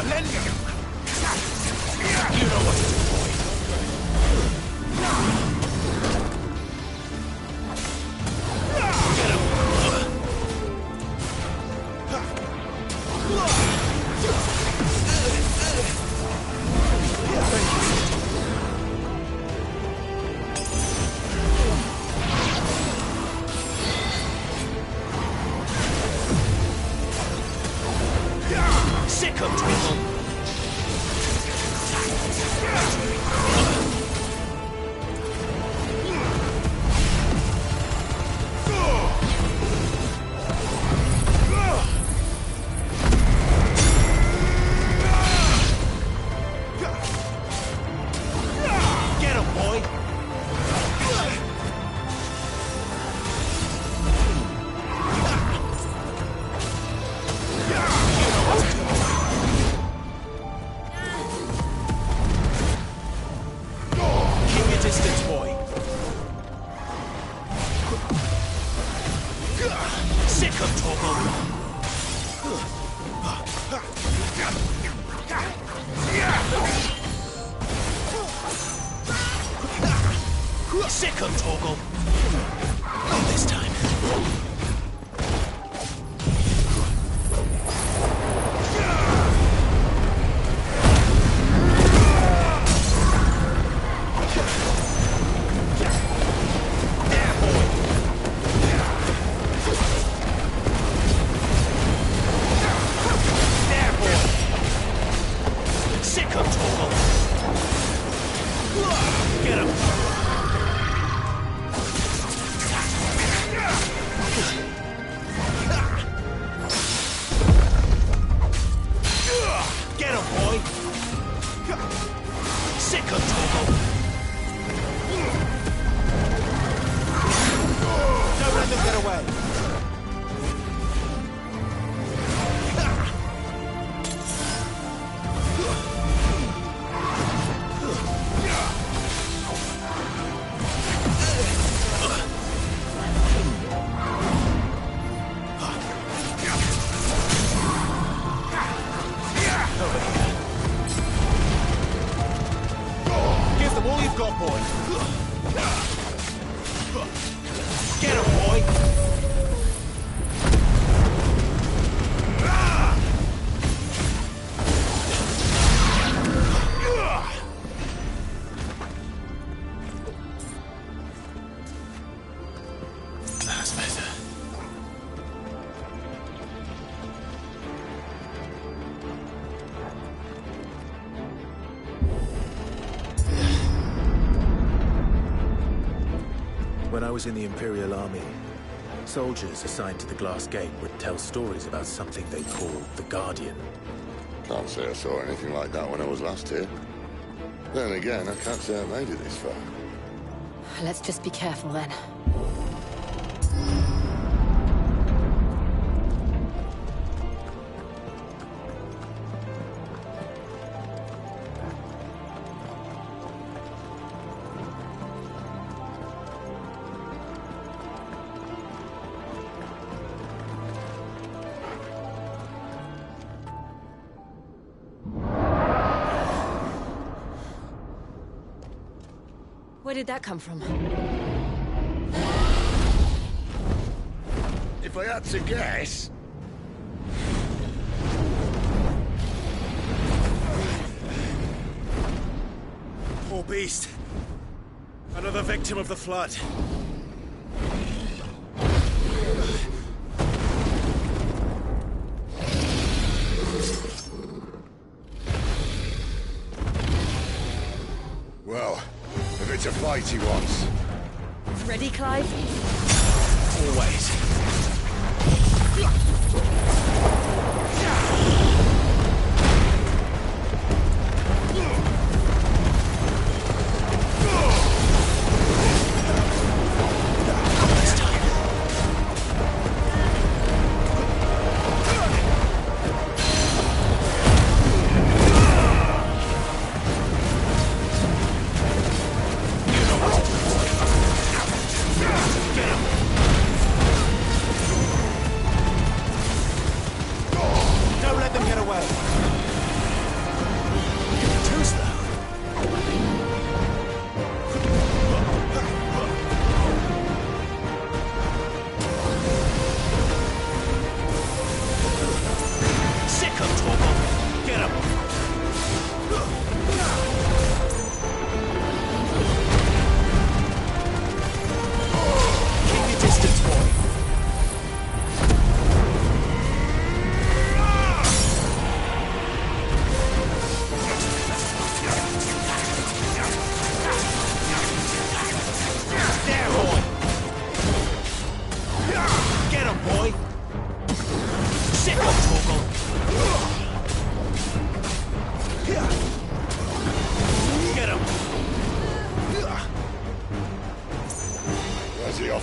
You know what to do, boy. Get him. Sick of trouble. Get him, boy. Keep your distance, boy. Sick of trouble. Sick of Torgal. Not this time. Sick of Torgal. Get him. Get him, boy. Sick of Torgal. Don't let them get away. Give them all you've got, boy. Get him, boy. That's better. When I was in the Imperial Army, soldiers assigned to the Glass Gate would tell stories about something they called the Guardian. Can't say I saw anything like that when I was last here. Then again, I can't say I made it this far. Let's just be careful then. Where did that come from? If I had to guess... Poor beast. Another victim of the Flood. Well, if it's a fight he wants. Ready, Clive? Always.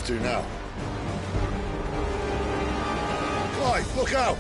have to now. Clyde, look out!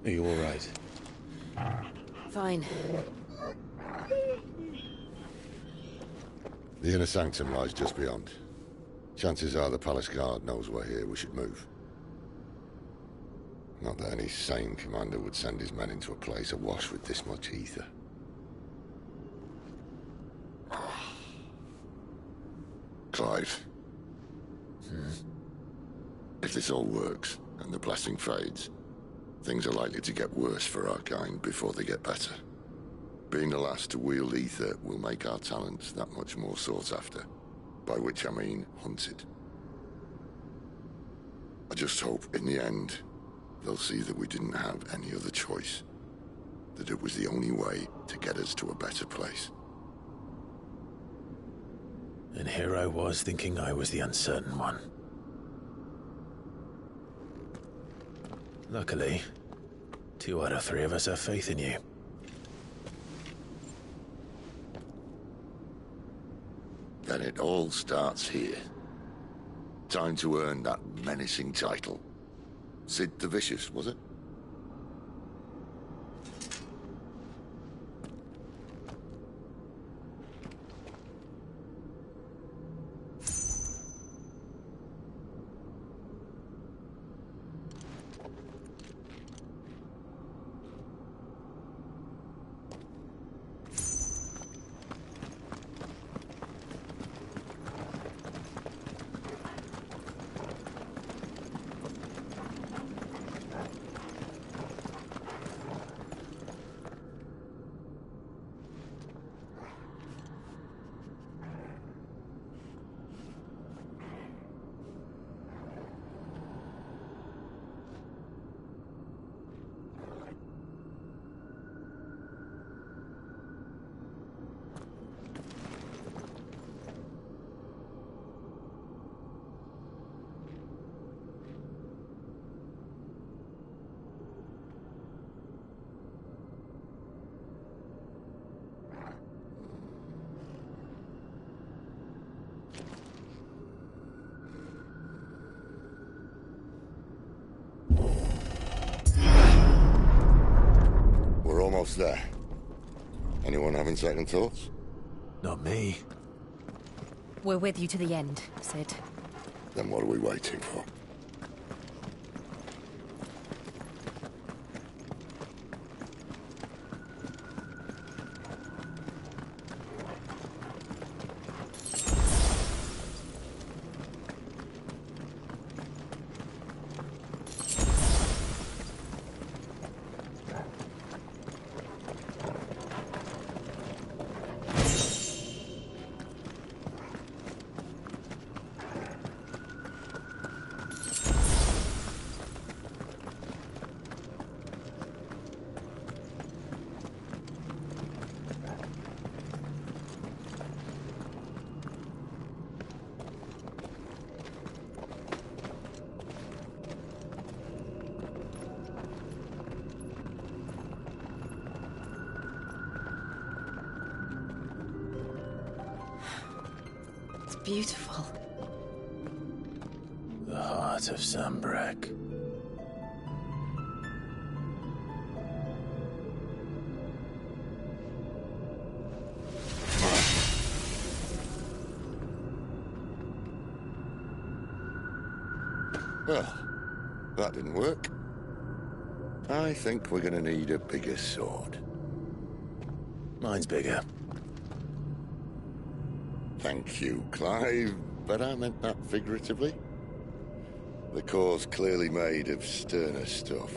Are you all right? Fine. The inner sanctum lies just beyond. Chances are the palace guard knows we're here. We should move. Not that any sane commander would send his men into a place awash with this much ether. Clive. If this all works, and the blessing fades, things are likely to get worse for our kind before they get better. Being the last to wield ether will make our talents that much more sought after. By which I mean hunted. I just hope, in the end, they'll see that we didn't have any other choice. That it was the only way to get us to a better place. And here I was thinking I was the uncertain one. Luckily, 2 out of 3 of us have faith in you. Then it all starts here. Time to earn that menacing title. Sid the Vicious, was it? Almost there. Anyone having second thoughts? Not me. We're with you to the end, Sid. Then what are we waiting for? Beautiful. The heart of Sambrek. Well, that didn't work. I think we're gonna need a bigger sword. Mine's bigger. Thank you, Clive, but I meant that figuratively. The core's clearly made of sterner stuff.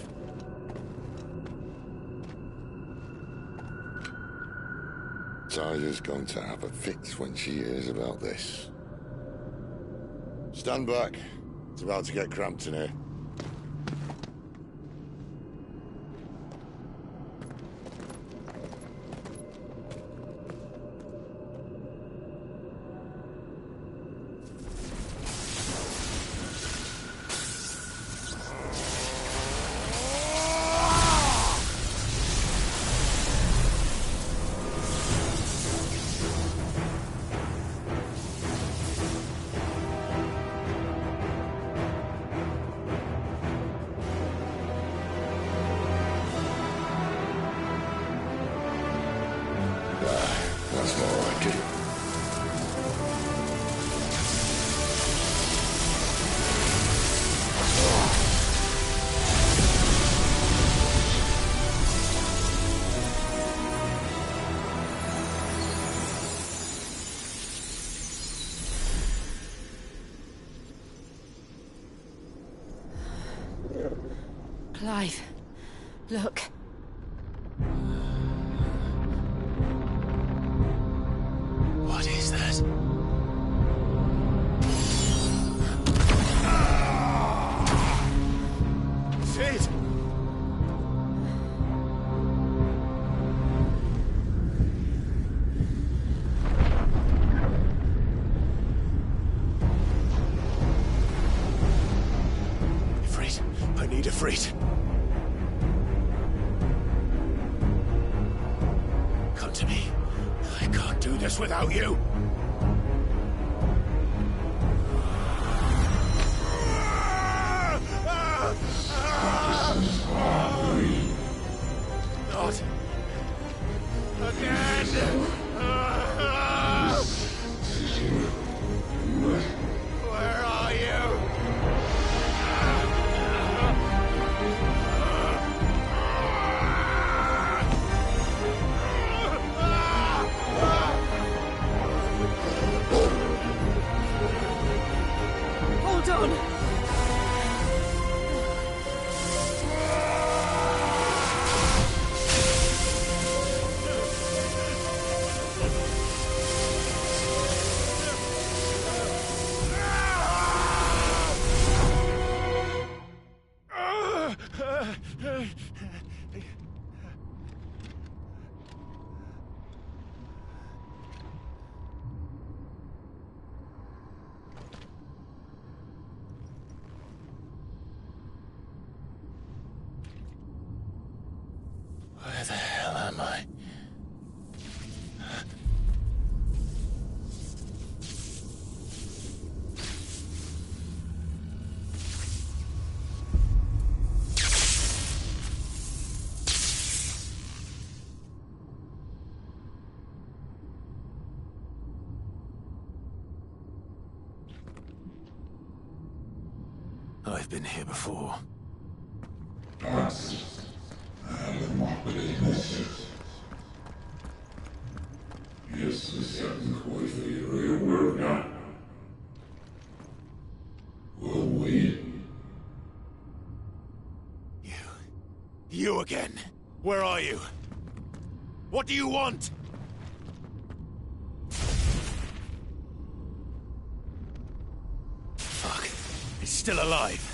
Tyler's going to have a fit when she hears about this. Stand back. It's about to get cramped in here. Clive, look. What is that? Sid! Ifrit, I need Ifrit. Come to me. I can't do this without you. Not again. Where are you? Hold on! Where the hell am I? I've been here before. You again. Where are you? What do you want? Fuck. It's still alive.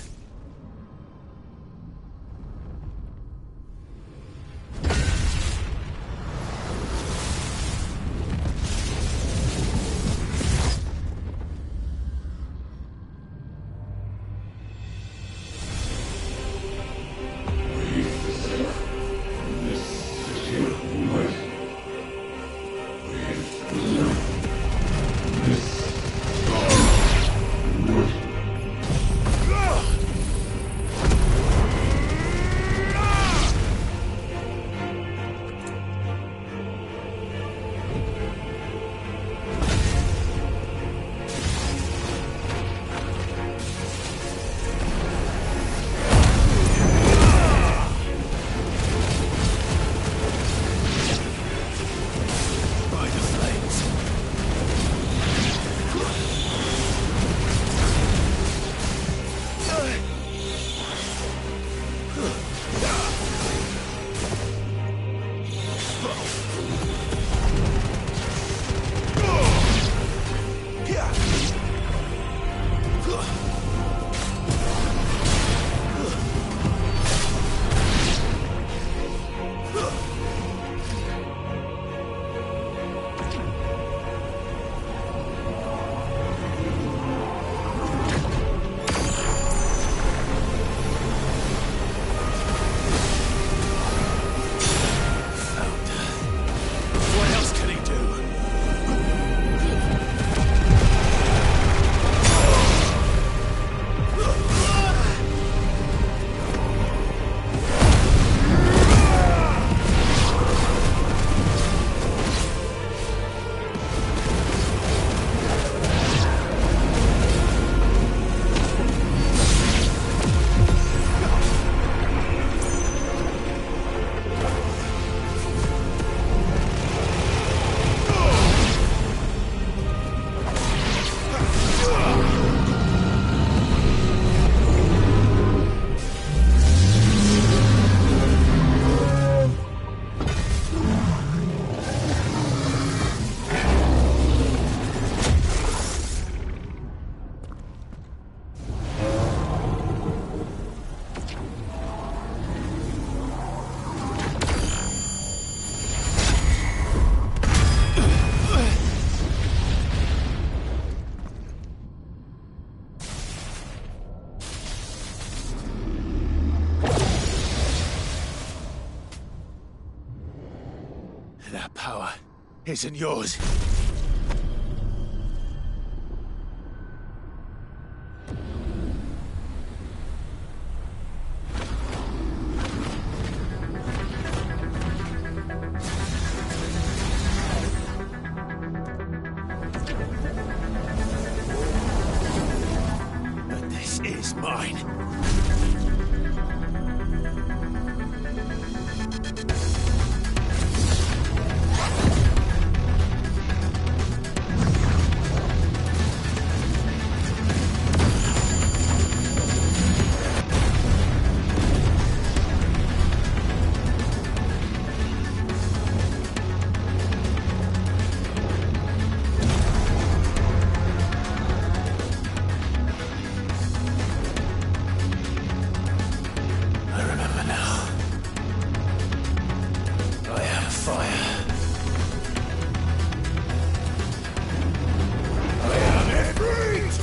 isn't yours. But this is mine. I remember now. I am fire. I am it. Breathe!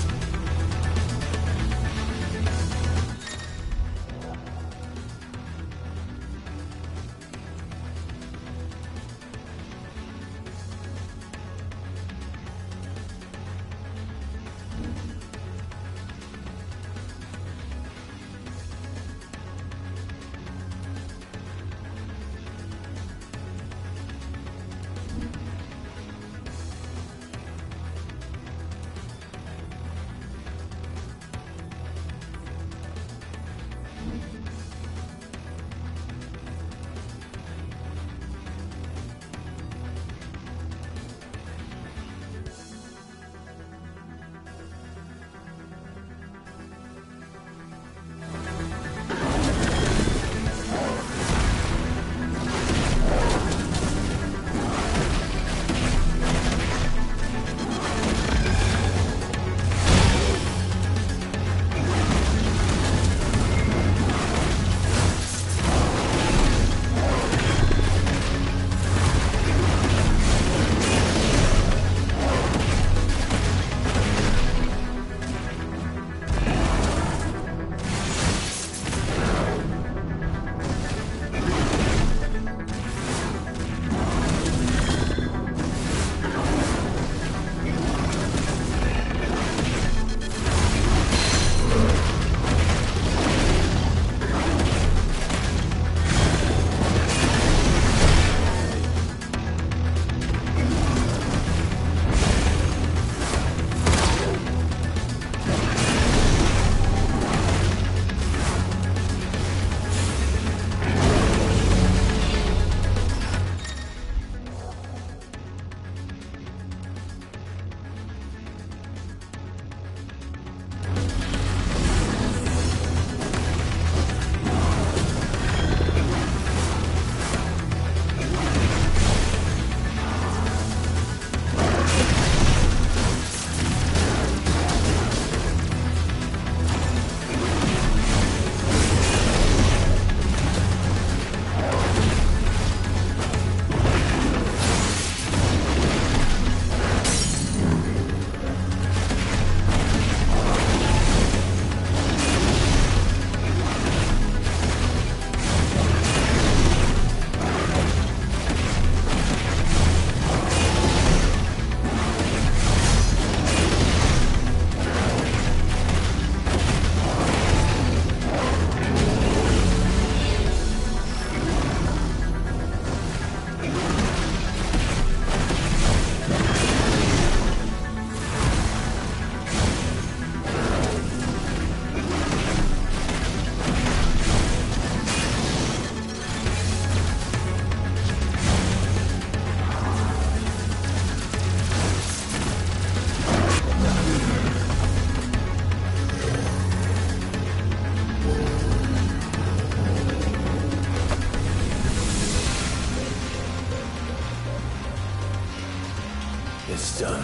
It's done.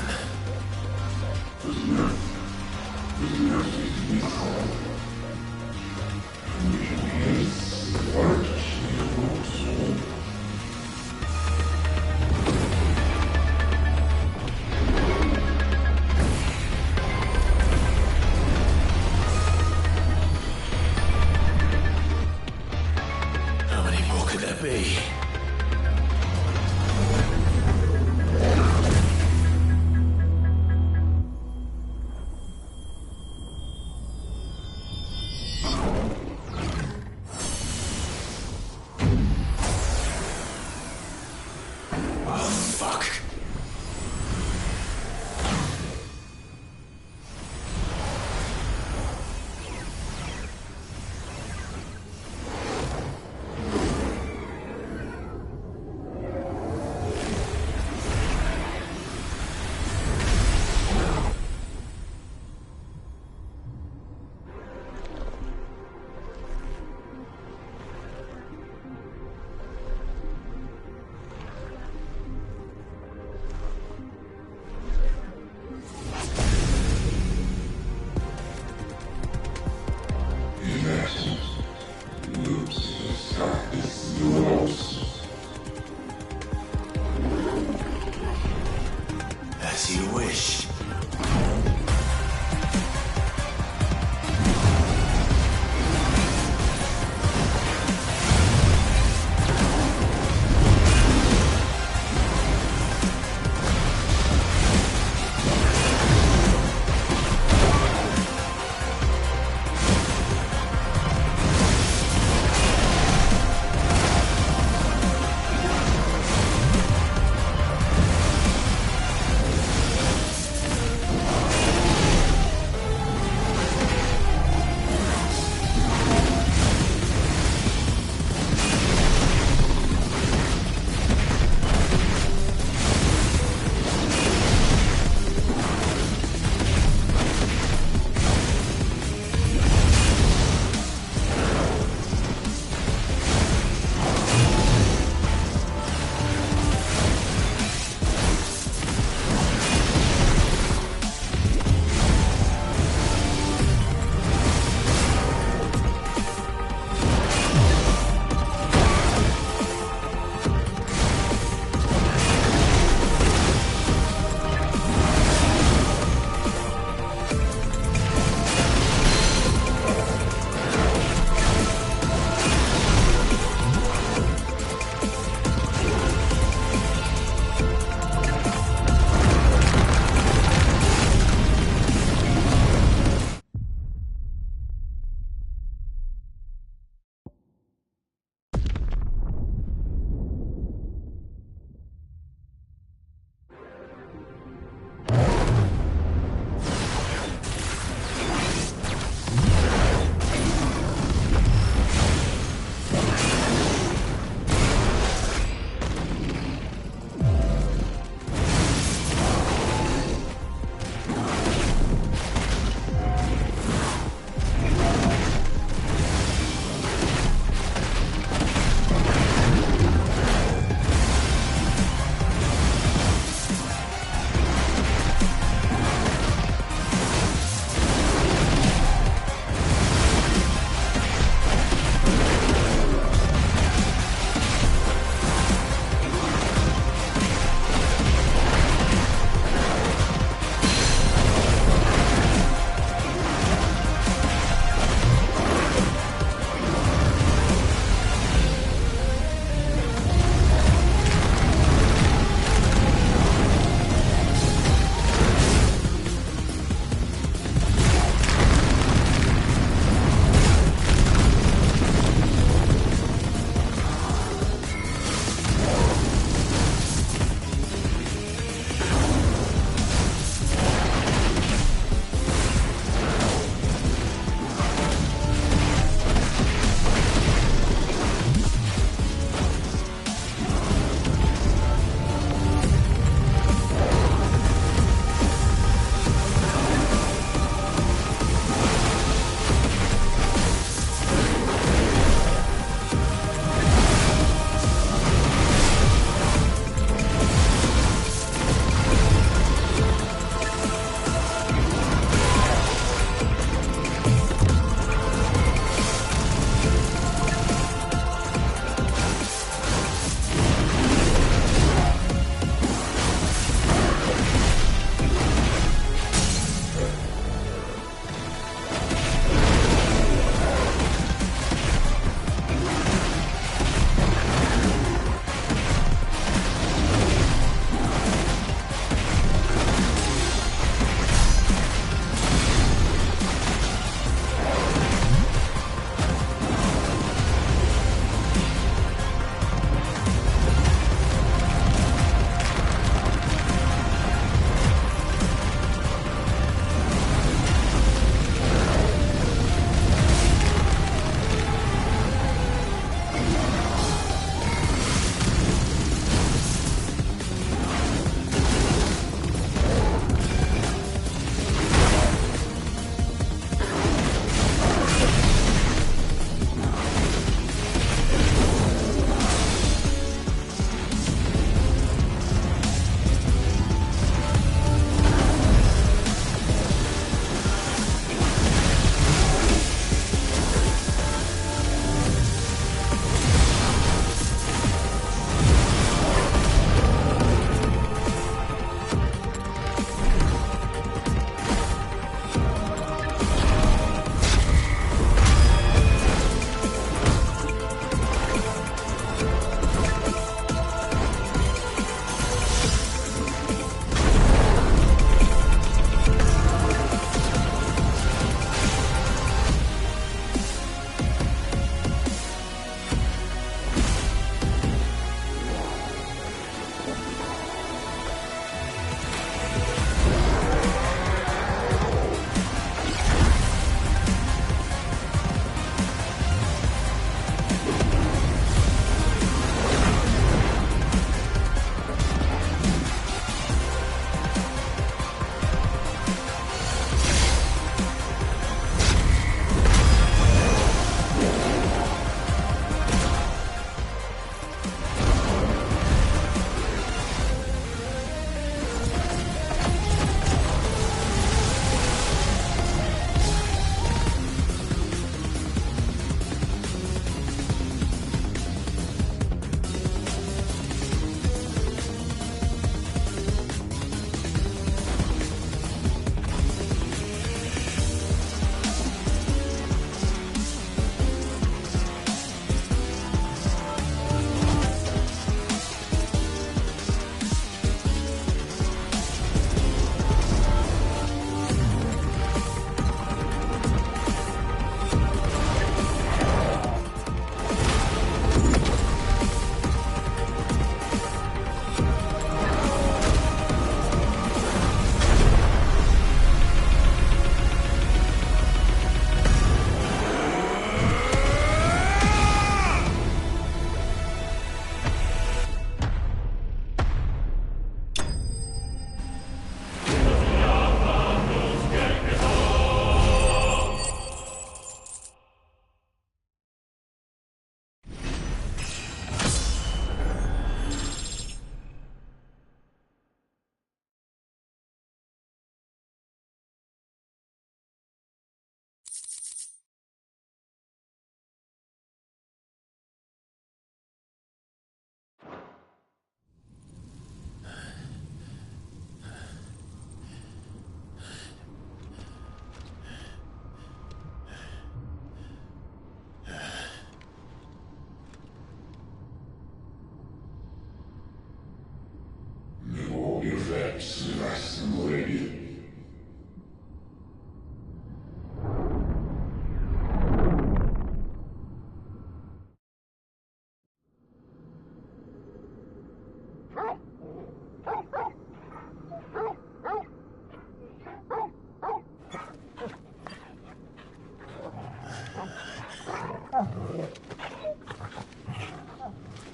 How many more could there be?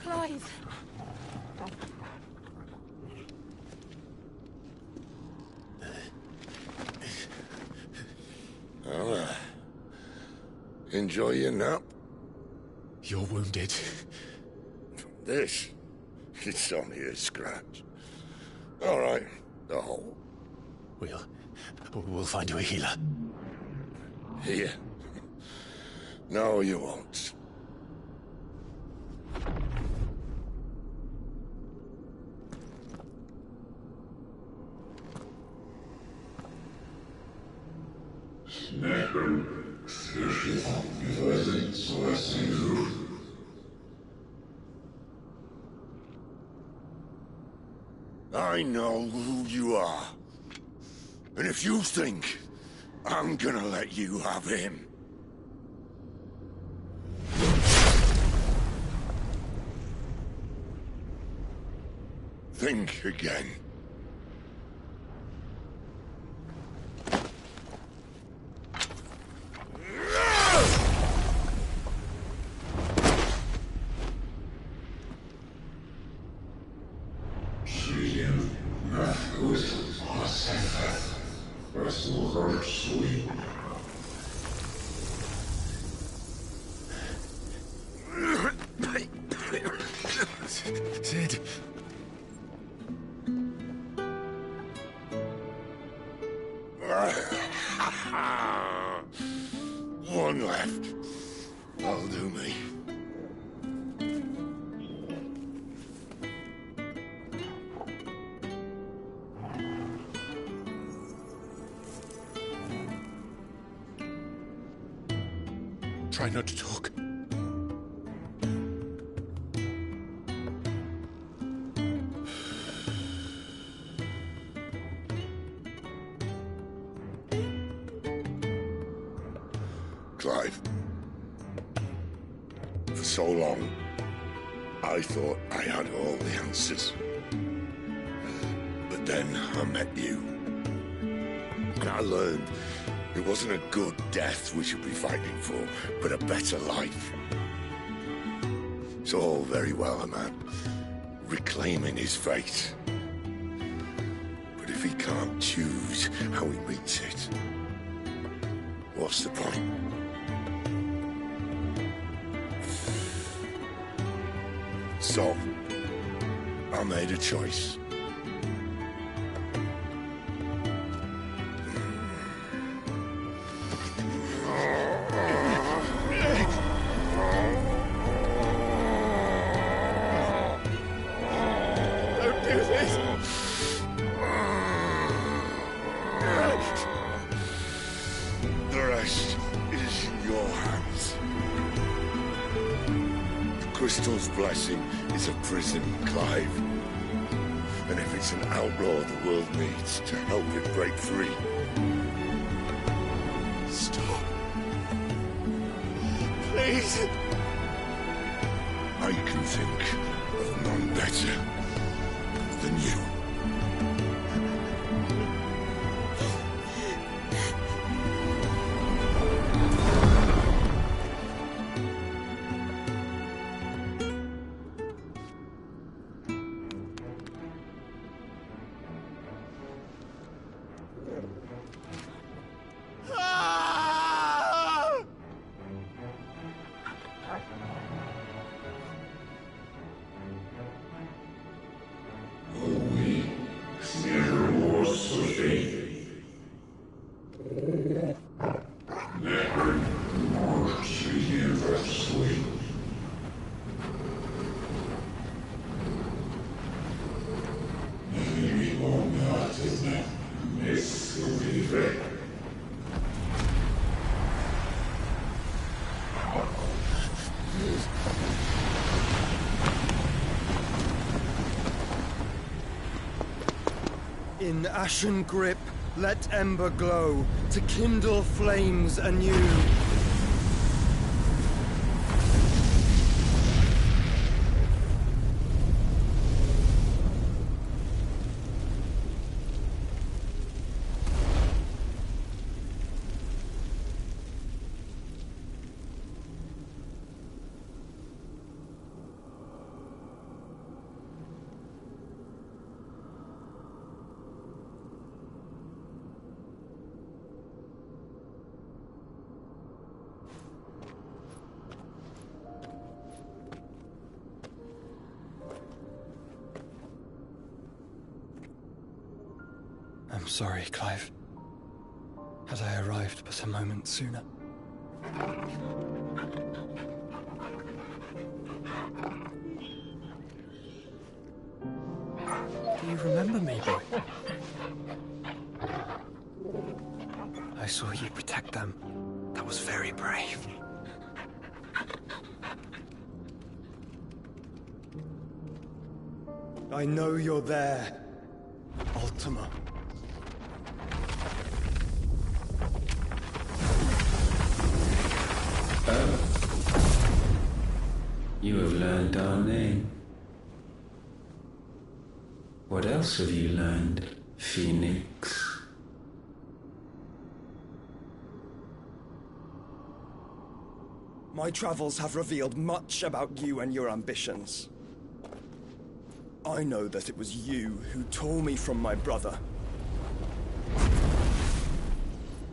Clive. Well, enjoy your nap. You're wounded. This? It's only a scratch. All right, the hole. We'll find you a healer. Here? No, you won't. I know who you are. And if you think I'm gonna let you have him... think again. Sid. One left. That'll do me. Try not to talk. Clive. For so long, I thought I had all the answers. But then I met you. And I learned it wasn't a good death we should be fighting for, but a better life. It's all very well, a man reclaiming his fate. But if he can't choose how he meets it, what's the point? So, I made a choice. Don't do this! The rest is in your hands. The Crystal's blessing is a prison, Clive. And if it's an outlaw the world needs to help it break free... Stop. Please. I can think of none better than you. In ashen grip, let ember glow, to kindle flames anew. I'm sorry, Clive. Had I arrived but a moment sooner. Do you remember me, boy? I saw you protect them. That was very brave. I know you're there, Ultima. Oh. You have learned our name. What else have you learned, Phoenix? My travels have revealed much about you and your ambitions. I know that it was you who tore me from my brother.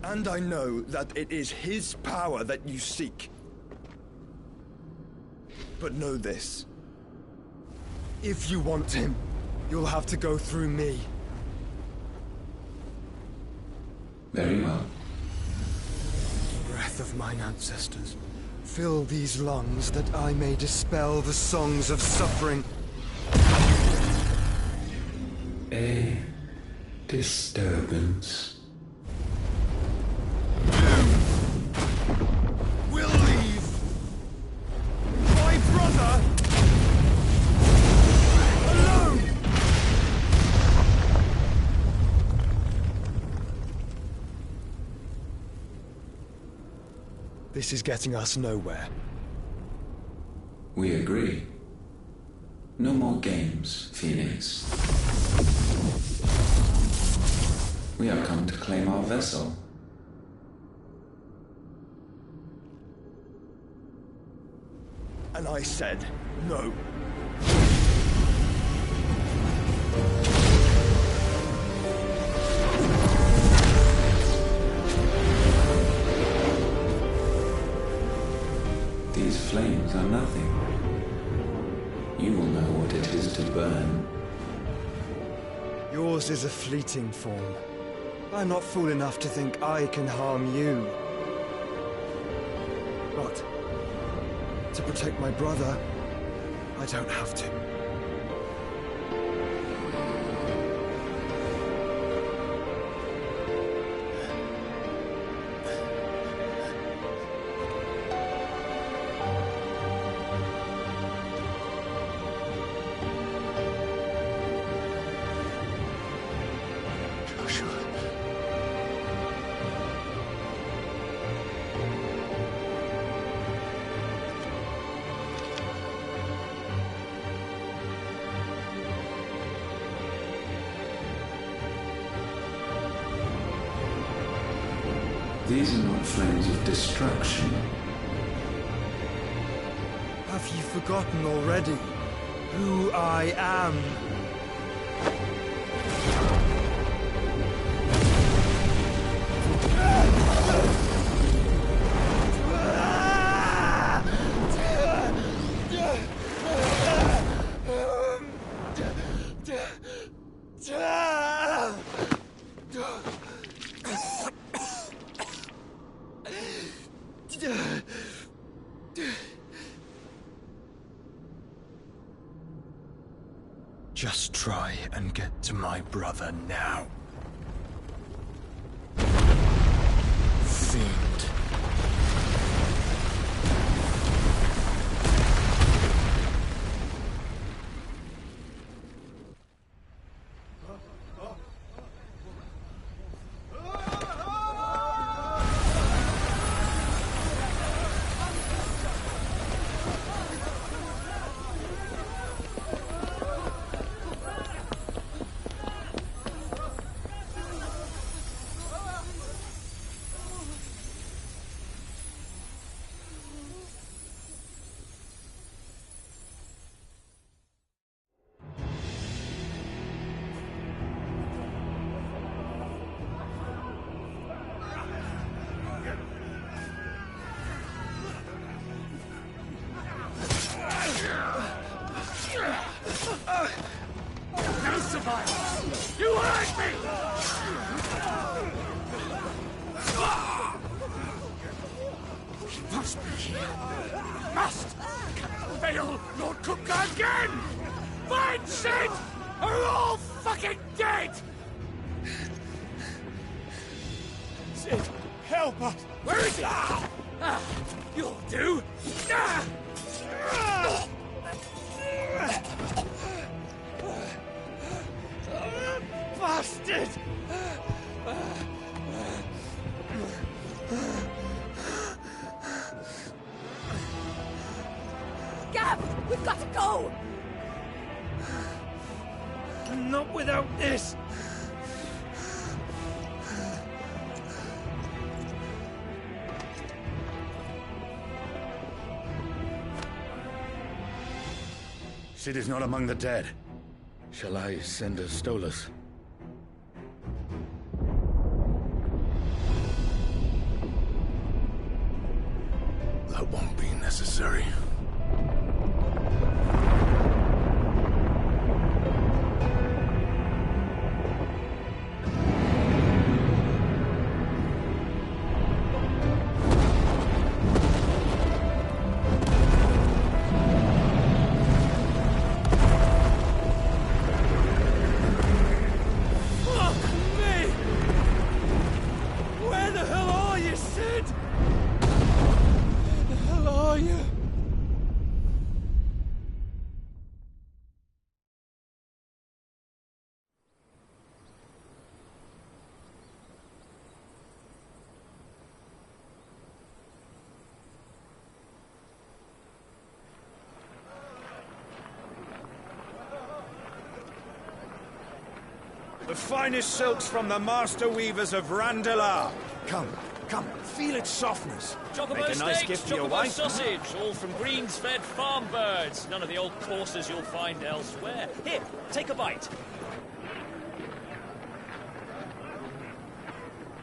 And I know that it is his power that you seek. But know this. If you want him, you'll have to go through me. Very well. Breath of mine ancestors, fill these lungs that I may dispel the songs of suffering. A disturbance. We'll leave my brother alone. This is getting us nowhere. We agree. No more games, Phoenix. We have come to claim our vessel. And I said no. These flames are nothing. You will know what it is to burn. Yours is a fleeting form. I'm not fool enough to think I can harm you. But to protect my brother, I don't have to. These are not flames of destruction. Have you forgotten already who I am? Just try and get to my brother now. Fiend. No survivors! You hurt me! Must fail Lord Kupka again! Find Sid! Or we're all fucking dead! Sid, help us! Where is he? You'll do! Bastard! Gab, we've got to go! Not without this! Sid is not among the dead. Shall I send a Stolas? That won't be necessary. The finest silks from the master weavers of Randalar. Come, feel its softness. Chocobo Make a nice steaks, gift for your chocobo wife. sausage, all from greens-fed farm birds. None of the old courses you'll find elsewhere. Here, take a bite.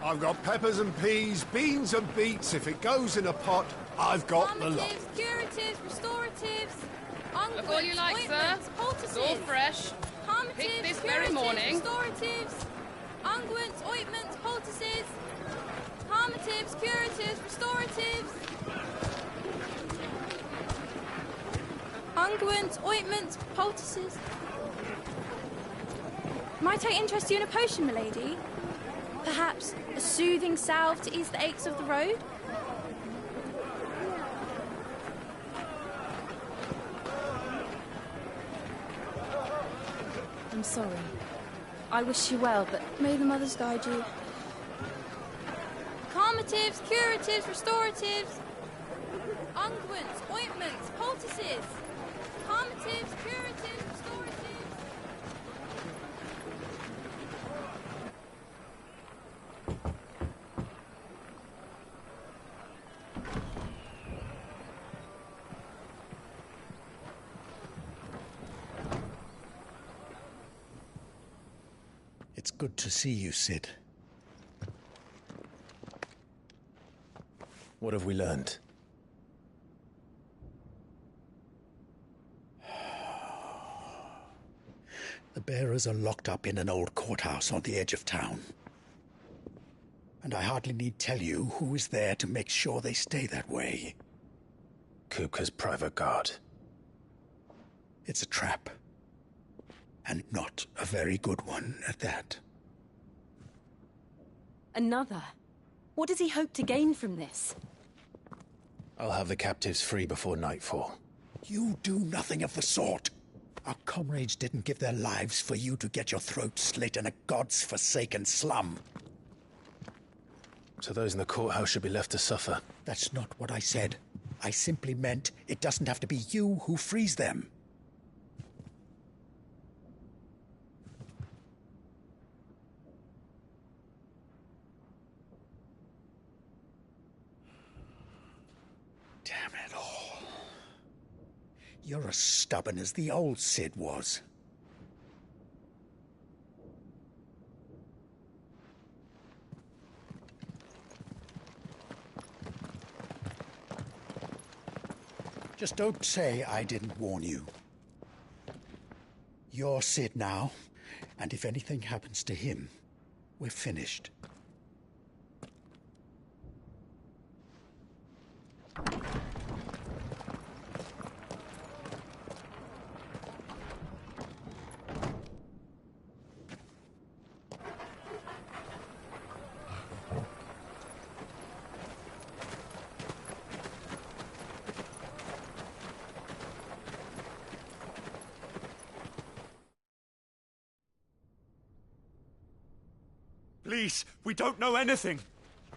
I've got peppers and peas, beans and beets. If it goes in a pot, I've got the lot. Calmatives, curatives, restoratives, Look all you like, sir. It's all fresh. Picked this very morning. Restoratives, unguents, ointments, poultices, calmatives, curatives, restoratives, unguents, ointments, poultices. Might I interest you in a potion, milady? Perhaps a soothing salve to ease the aches of the road? I'm sorry. I wish you well, but may the mothers guide you. Calmatives, curatives, restoratives, unguents, ointments, poultices, calmatives, curatives, restoratives. It's good to see you, Sid. What have we learned? The bearers are locked up in an old courthouse on the edge of town. And I hardly need tell you who is there to make sure they stay that way. Kupka's private guard. It's a trap. And not a very good one at that. Another? What does he hope to gain from this? I'll have the captives free before nightfall. You do nothing of the sort. Our comrades didn't give their lives for you to get your throat slit in a god's forsaken slum. So those in the courthouse should be left to suffer. That's not what I said. I simply meant it doesn't have to be you who frees them. Damn it all. You're as stubborn as the old Sid was. Just don't say I didn't warn you. You're Sid now, and if anything happens to him, we're finished. Please, we don't know anything.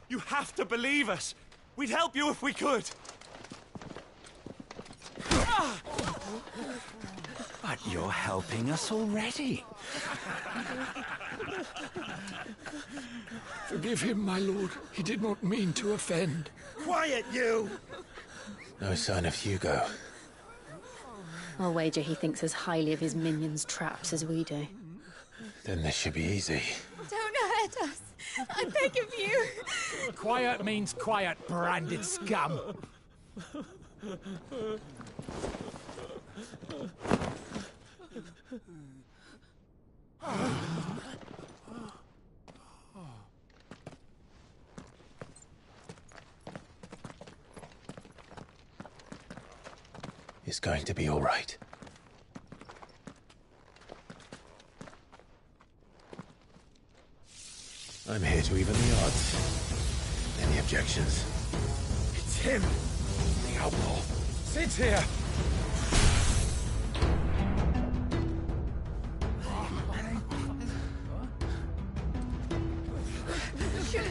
You have to believe us. We'd help you if we could. But you're helping us already. Forgive him, my lord. He did not mean to offend. Quiet, you! No sign of Hugo. I'll wager he thinks as highly of his minions' traps as we do. Then this should be easy. Don't hurt us. I beg of you. Quiet means quiet, branded scum. It's going to be all right. I'm here to even the odds. Any objections? It's him, the outlaw. Sit here.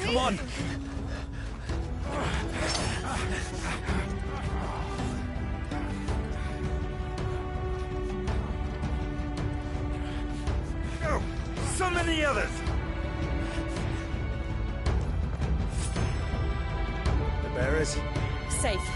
Come on. Go! Summon the others! The bearers? Safe.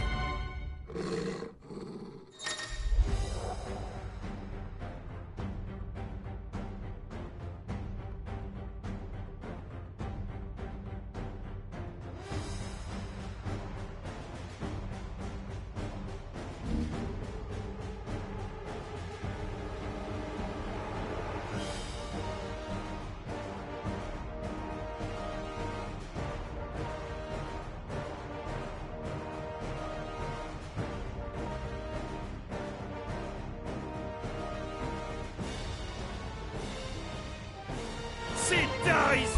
Sid dies!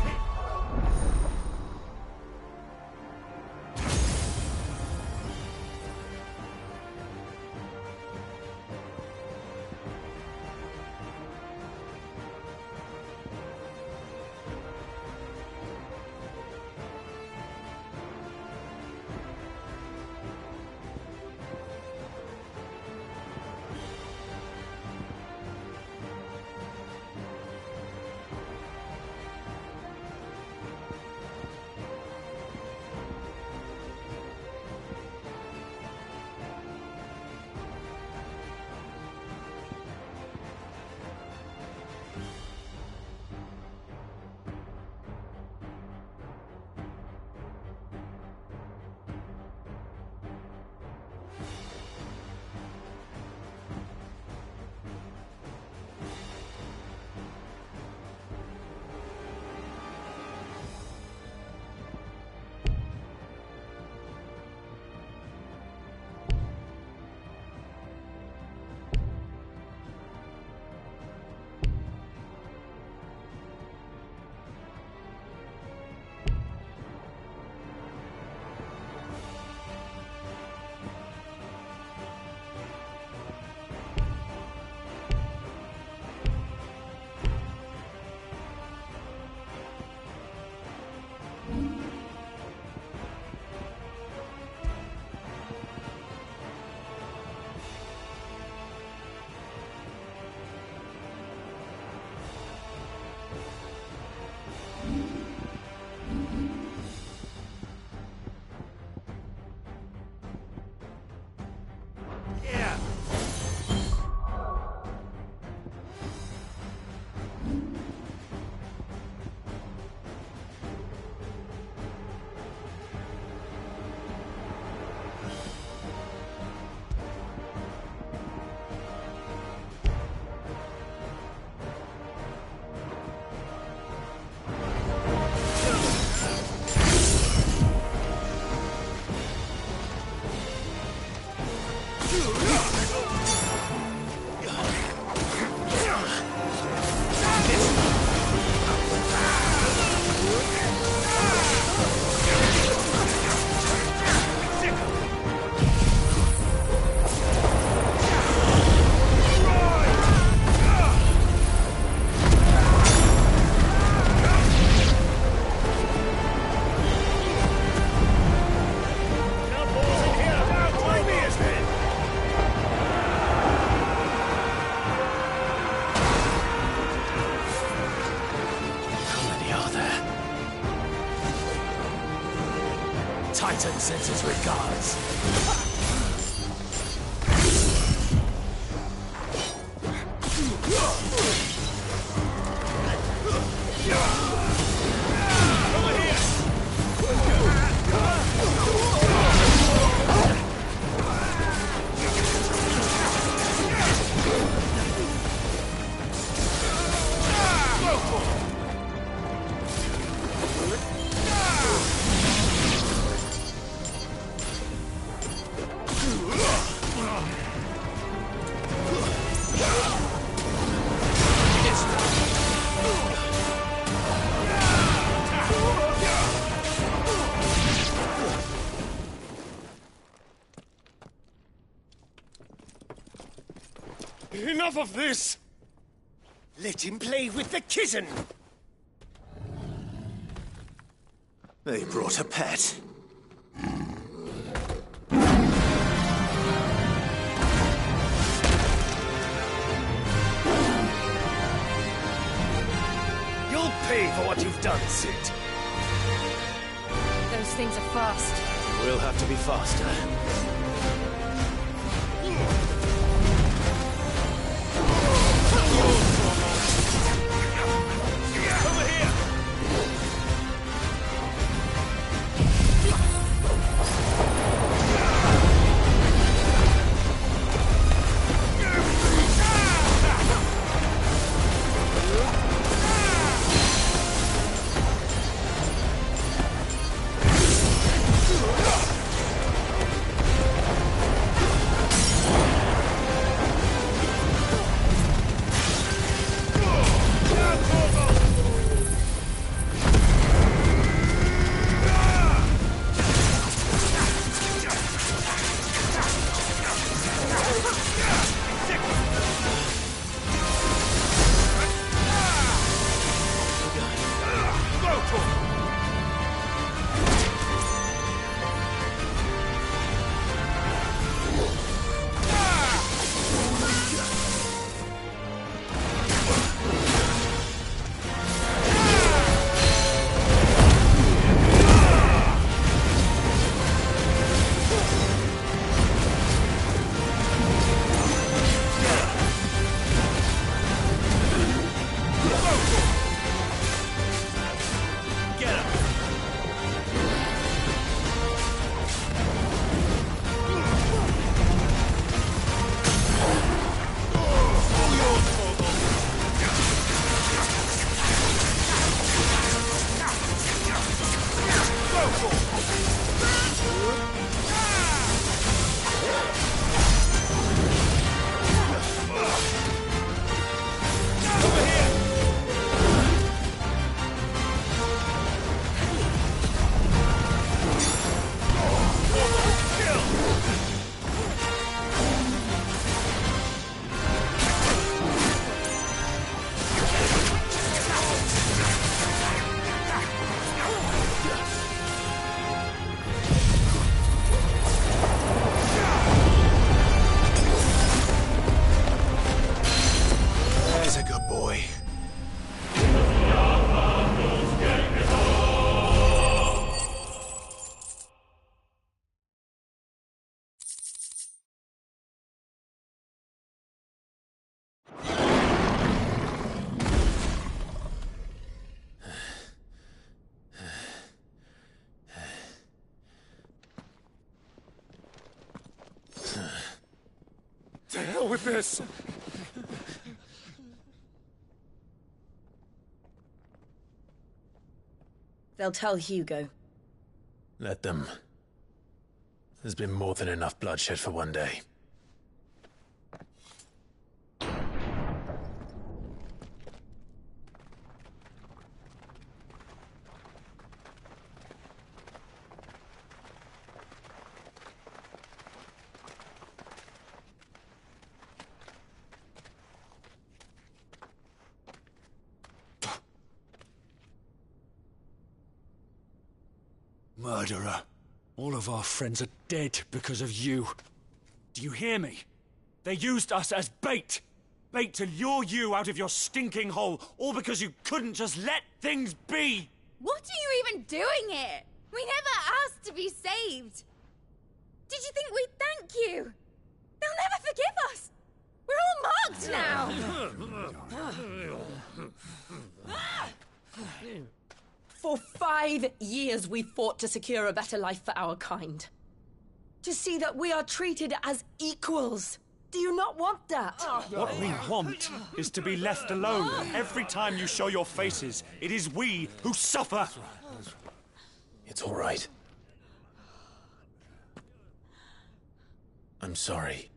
Titan sends his regards. Enough of this! Let him play with the kitten! They brought a pet. You'll pay for what you've done, Sid. Those things are fast. We'll have to be faster. To hell with this! They'll tell Hugo. Let them. There's been more than enough bloodshed for one day. Murderer. All of our friends are dead because of you. Do you hear me? They used us as bait. Bait to lure you out of your stinking hole, all because you couldn't just let things be. What are you even doing here? We never asked to be saved. Did you think we'd thank you? They'll never forgive us. We're all marked now. For 5 years we fought to secure a better life for our kind. To see that we are treated as equals. Do you not want that? What we want is to be left alone. Every time you show your faces, it is we who suffer. It's all right. I'm sorry.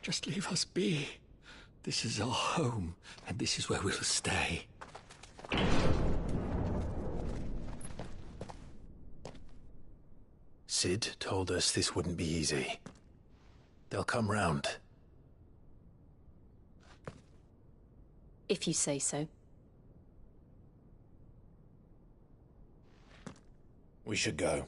Just leave us be. This is our home, and this is where we'll stay. Sid told us this wouldn't be easy. They'll come round. If you say so. We should go.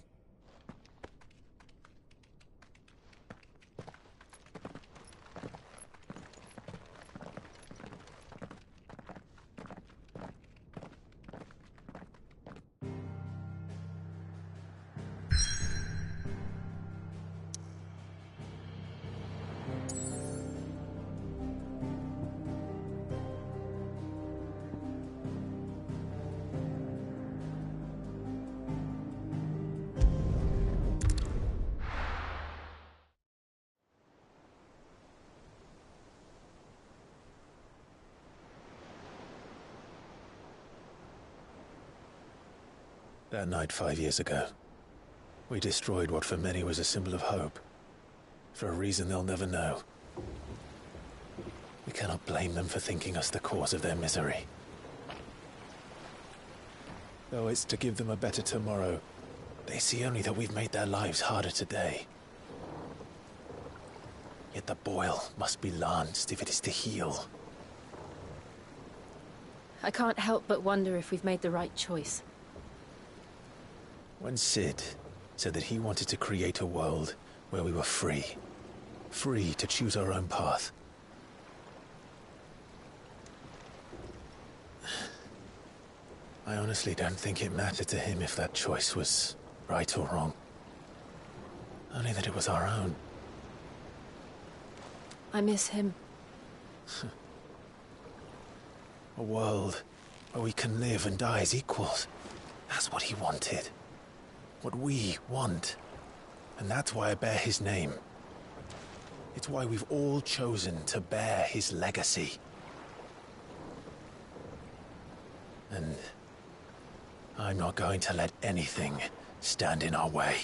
That night 5 years ago, we destroyed what for many was a symbol of hope. For a reason they'll never know. We cannot blame them for thinking us the cause of their misery. Though it's to give them a better tomorrow, they see only that we've made their lives harder today. Yet the boil must be lanced if it is to heal. I can't help but wonder if we've made the right choice. When Sid said that he wanted to create a world where we were free. Free to choose our own path. I honestly don't think it mattered to him if that choice was right or wrong. Only that it was our own. I miss him. A world where we can live and die as equals. That's what he wanted. What we want. And that's why I bear his name. It's why we've all chosen to bear his legacy. And I'm not going to let anything stand in our way.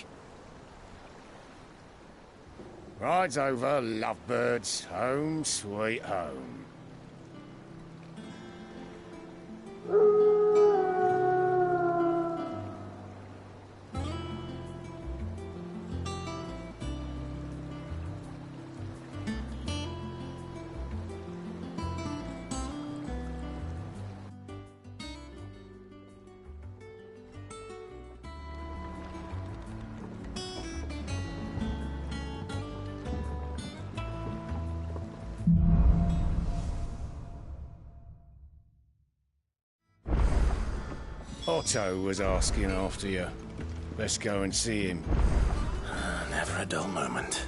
Ride's over, lovebirds. Home sweet home. Otto was asking after you. Let's go and see him. Never a dull moment.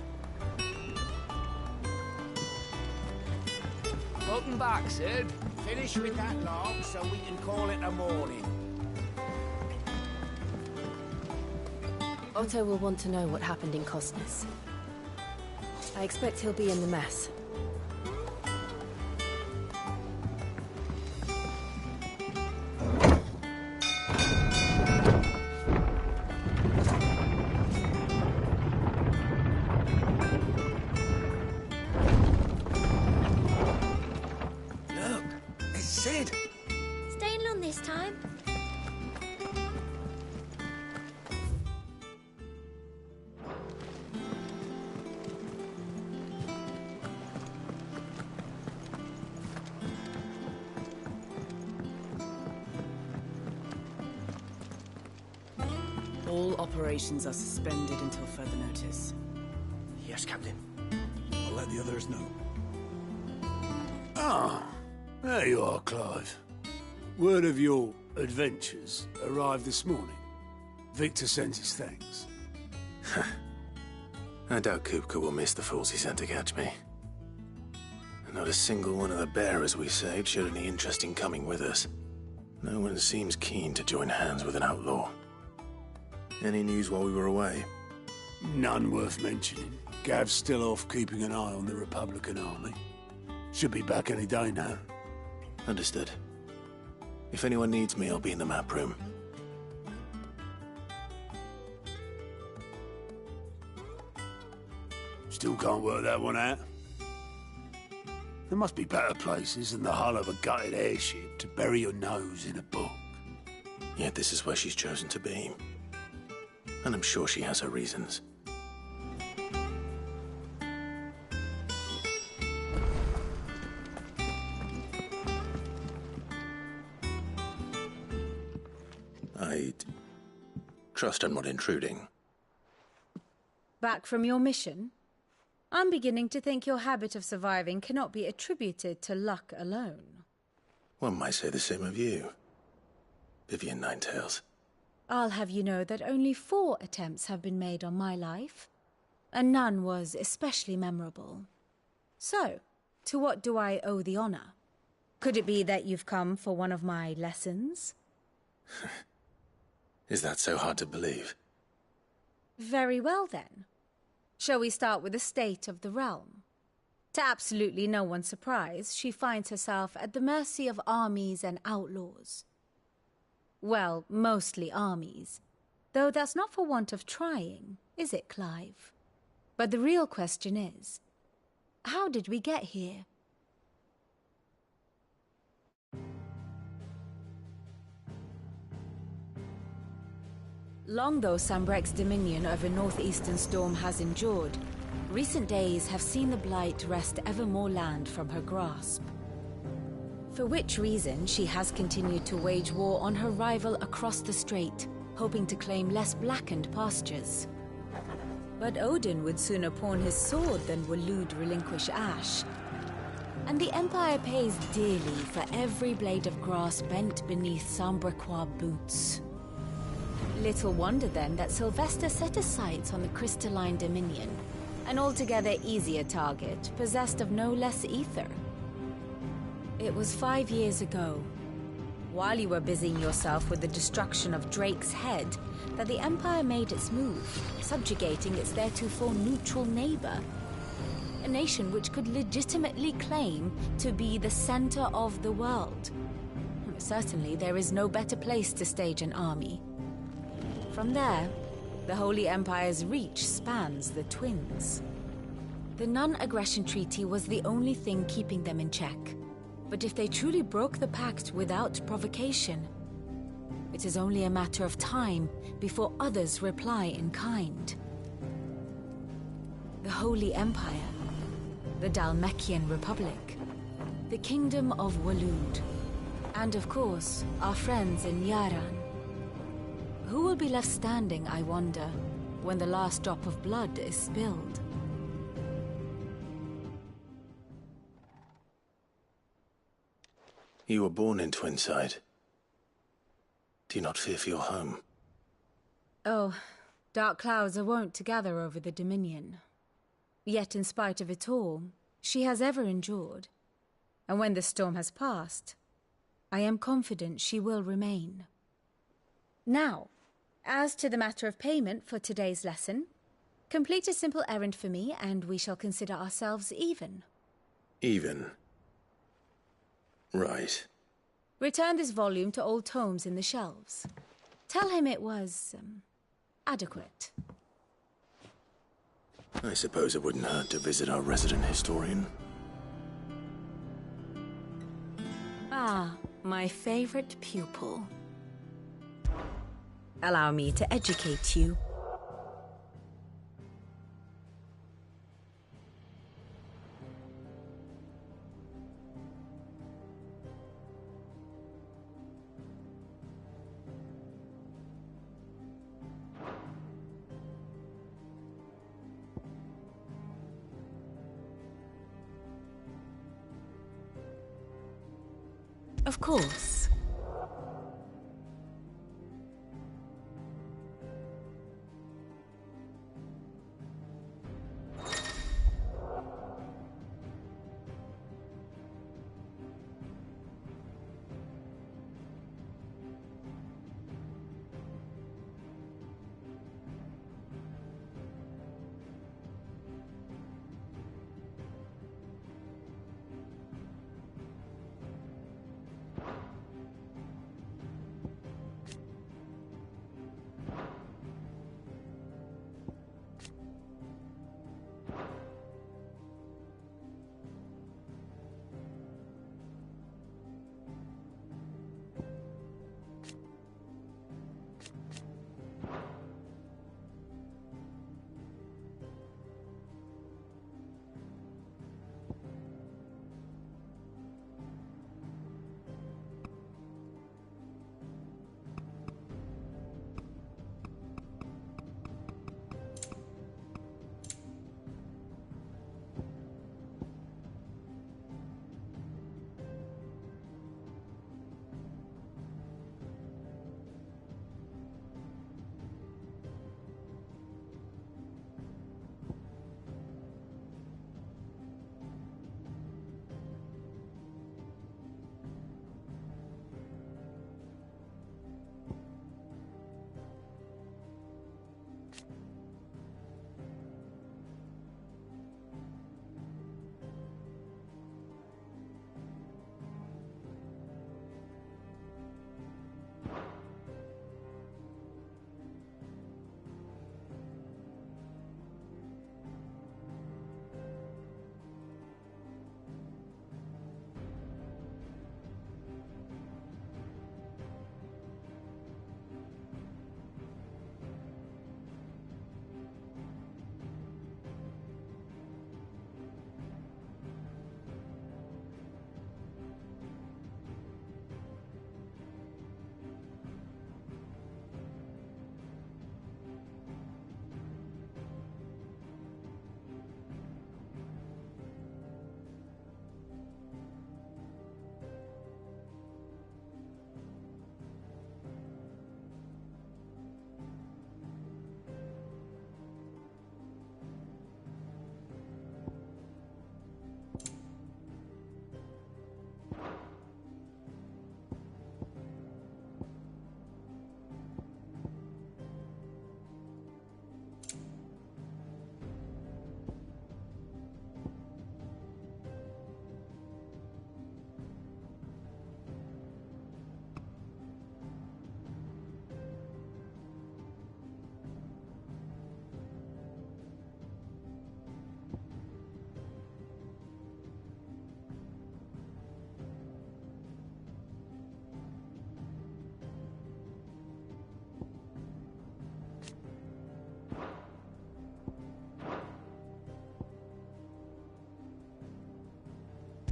Welcome back, Sid. Finish with that log so we can call it a morning. Otto will want to know what happened in Cosnes. I expect he'll be in the mess. Sid! Staying long this time? All Operations are suspended until further notice. Yes, Captain. I'll let the others know. Ah, there you are, Clive. Word of your adventures arrived this morning. Victor sends his thanks. I doubt Kupka will miss the fools he sent to catch me. And not a single one of the bearers we saved showed any interest in coming with us. No one seems keen to join hands with an outlaw. Any news while we were away? None worth mentioning. Gav's still off keeping an eye on the Republican army. Should be back any day now. Understood. If anyone needs me, I'll be in the map room. Still can't work that one out. There must be better places than the hull of a gutted airship to bury your nose in a book. Yet this is where she's chosen to be. And I'm sure she has her reasons. I trust I'm not intruding. Back from your mission? I'm beginning to think your habit of surviving cannot be attributed to luck alone. One might say the same of you, Vivian Ninetails. I'll have you know that only 4 attempts have been made on my life, and none was especially memorable. So, to what do I owe the honor? Could it be that you've come for one of my lessons? Is that so hard to believe? Very well, then. Shall we start with the state of the realm? To absolutely no one's surprise, she finds herself at the mercy of armies and outlaws. Well, mostly armies. Though that's not for want of trying, is it, Clive? But the real question is, how did we get here? Long though Sambrek's dominion over northeastern Storm has endured, recent days have seen the Blight wrest ever more land from her grasp. For which reason she has continued to wage war on her rival across the strait, hoping to claim less blackened pastures. But Odin would sooner pawn his sword than Waloed relinquish Ash. And the Empire pays dearly for every blade of grass bent beneath Sambrequois boots. Little wonder then that Sylvester set his sights on the crystalline dominion, an altogether easier target, possessed of no less ether. It was 5 years ago, while you were busying yourself with the destruction of Drake's head, that the Empire made its move, subjugating its theretofore neutral neighbor. A nation which could legitimately claim to be the center of the world. Certainly, there is no better place to stage an army. From there, the Holy Empire's reach spans the Twins. The non-aggression treaty was the only thing keeping them in check. But if they truly broke the pact without provocation, it is only a matter of time before others reply in kind. The Holy Empire, the Dhalmekian Republic, the Kingdom of Waloed, and of course, our friends in Yaran. Who will be left standing, I wonder, when the last drop of blood is spilled? You were born in Twinside. Do you not fear for your home? Oh, dark clouds are wont to gather over the Dominion. Yet in spite of it all, she has ever endured. And when the storm has passed, I am confident she will remain. Now, as to the matter of payment for today's lesson, complete a simple errand for me and we shall consider ourselves even. Even? Right. Return this volume to old tomes in the shelves. Tell him it was, adequate. I suppose it wouldn't hurt to visit our resident historian. Ah, my favorite pupil. Allow me to educate you. Of course.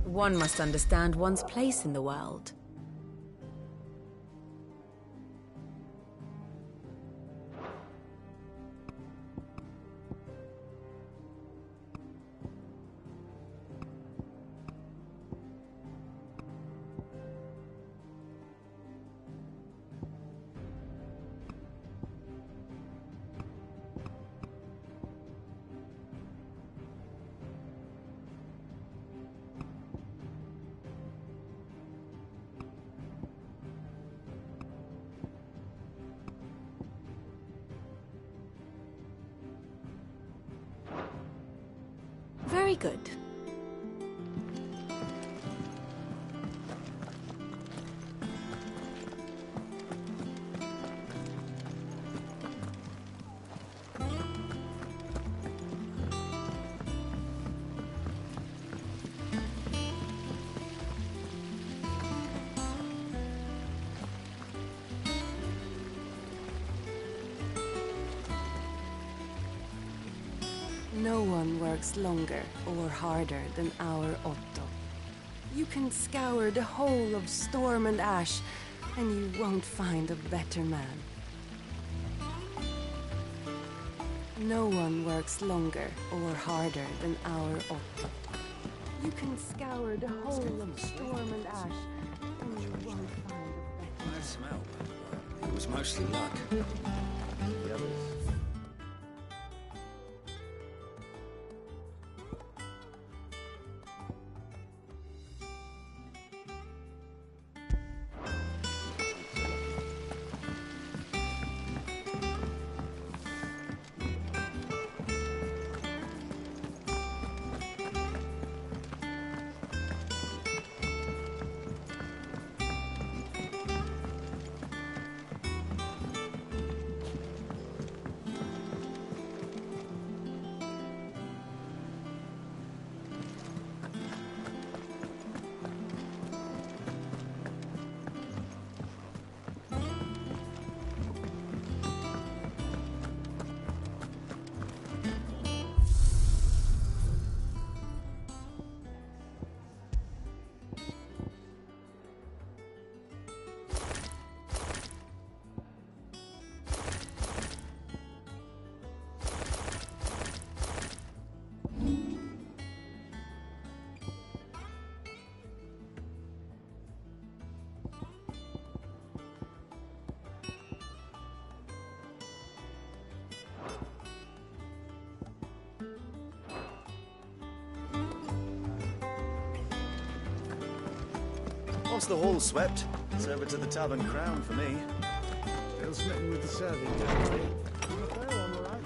One must understand one's place in the world. Very good. No one works longer or harder than our Otto. You can scour the whole of Storm and Ash, and you won't find a better man. No one works longer or harder than our Otto. You can scour the whole of Storm and Ash, and I had some help. It was mostly luck. The others... Once the hall's swept, it's over to the Tavern Crown for me. Still smitten with the serving, Jerry. I'm a fair one, all right.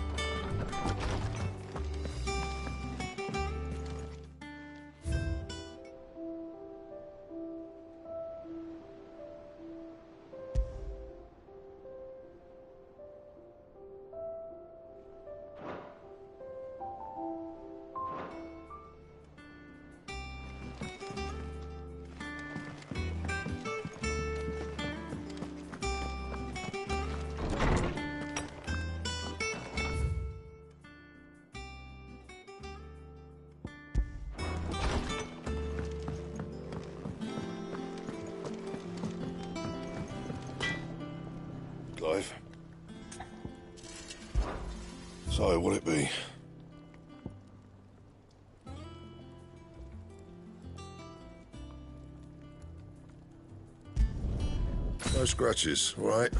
Clive. So, what'll it be? No scratches, all right?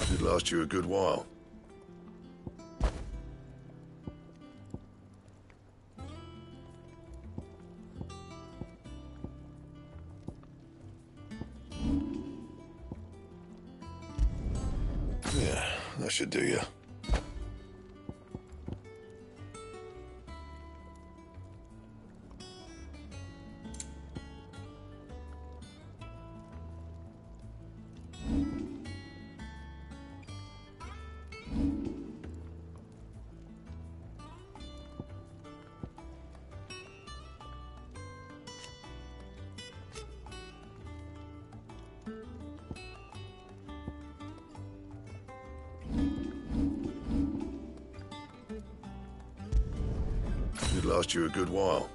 Should last you a good while. Yeah, that should do you. Should last you a good while.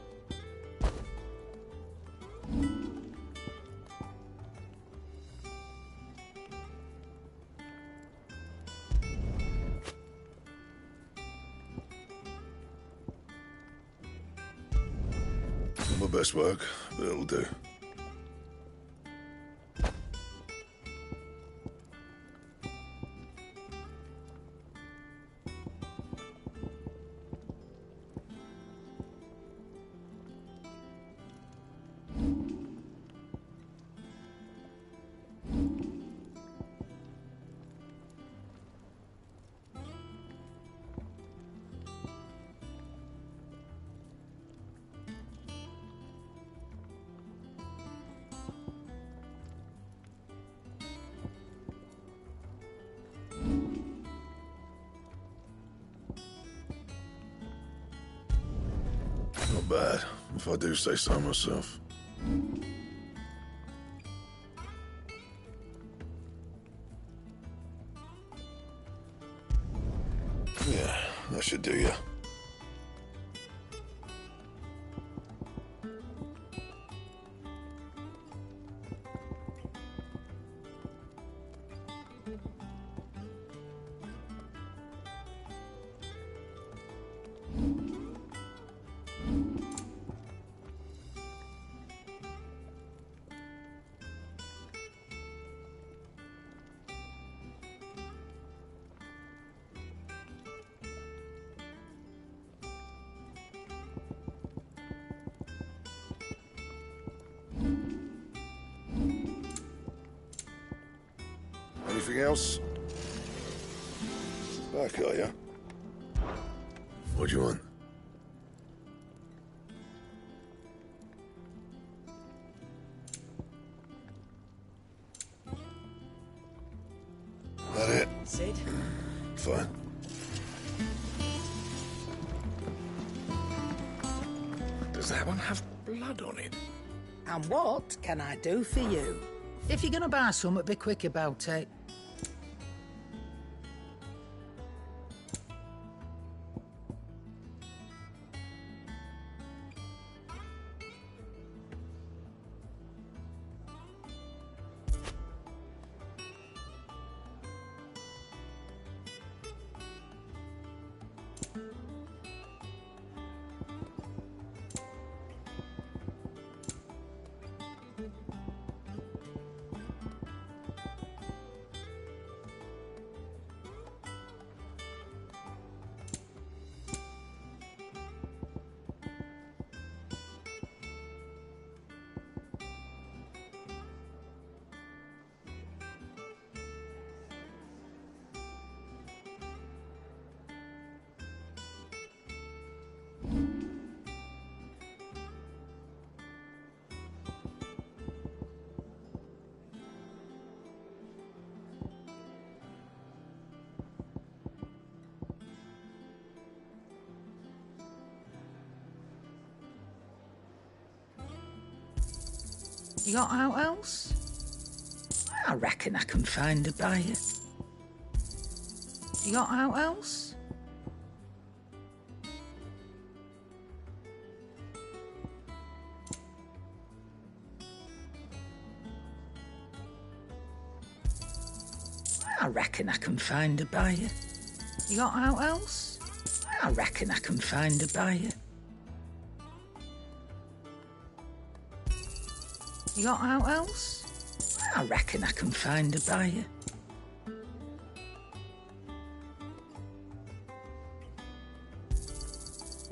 Not my best work, but it'll do. Not bad, if I do say so myself. Yeah, that should do ya. Anything else? Back, are ya? What do you want? That it? Sid? Fine. Does that one have blood on it? And what can I do for you? If you're gonna buy something, be quick about it. You got out else? I reckon I can find a buyer. You got out else? I reckon I can find a buyer. You got out else? I reckon I can find a buyer. You got out else? I reckon I can find a buyer.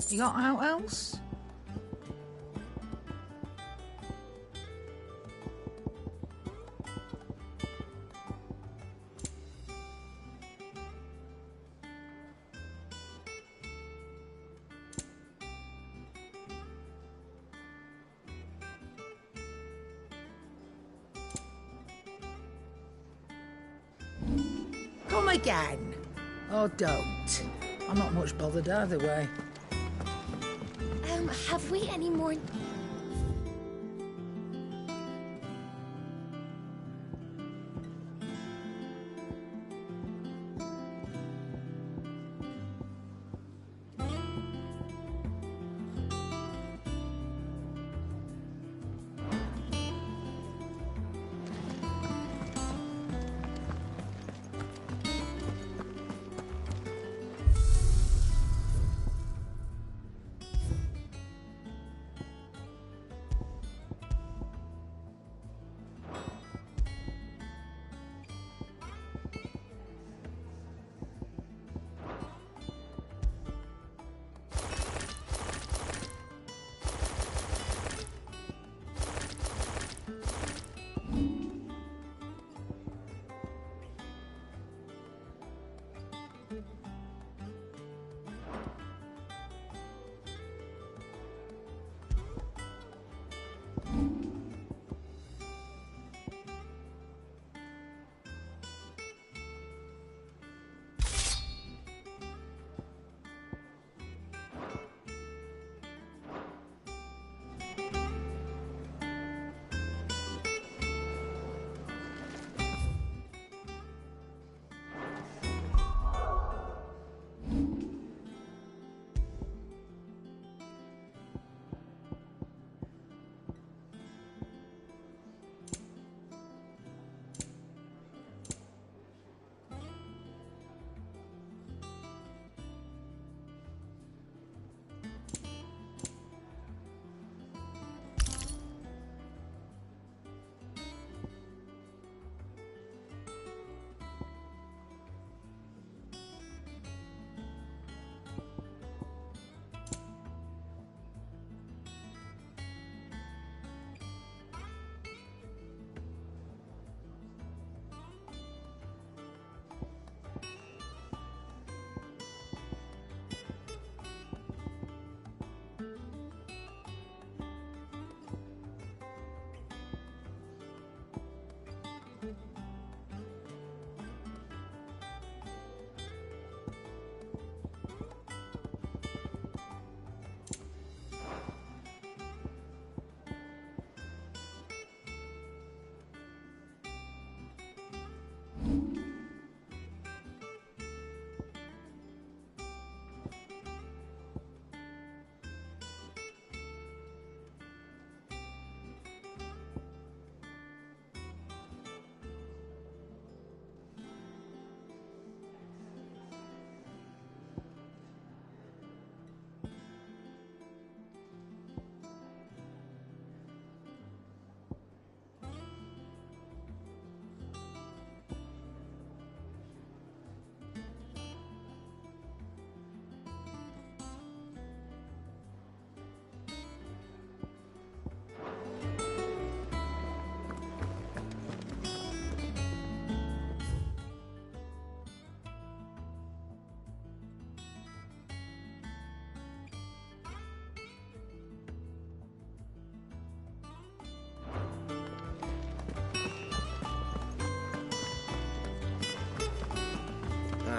You got out else? Come again. Or don't. I'm not much bothered either way. Have we any more...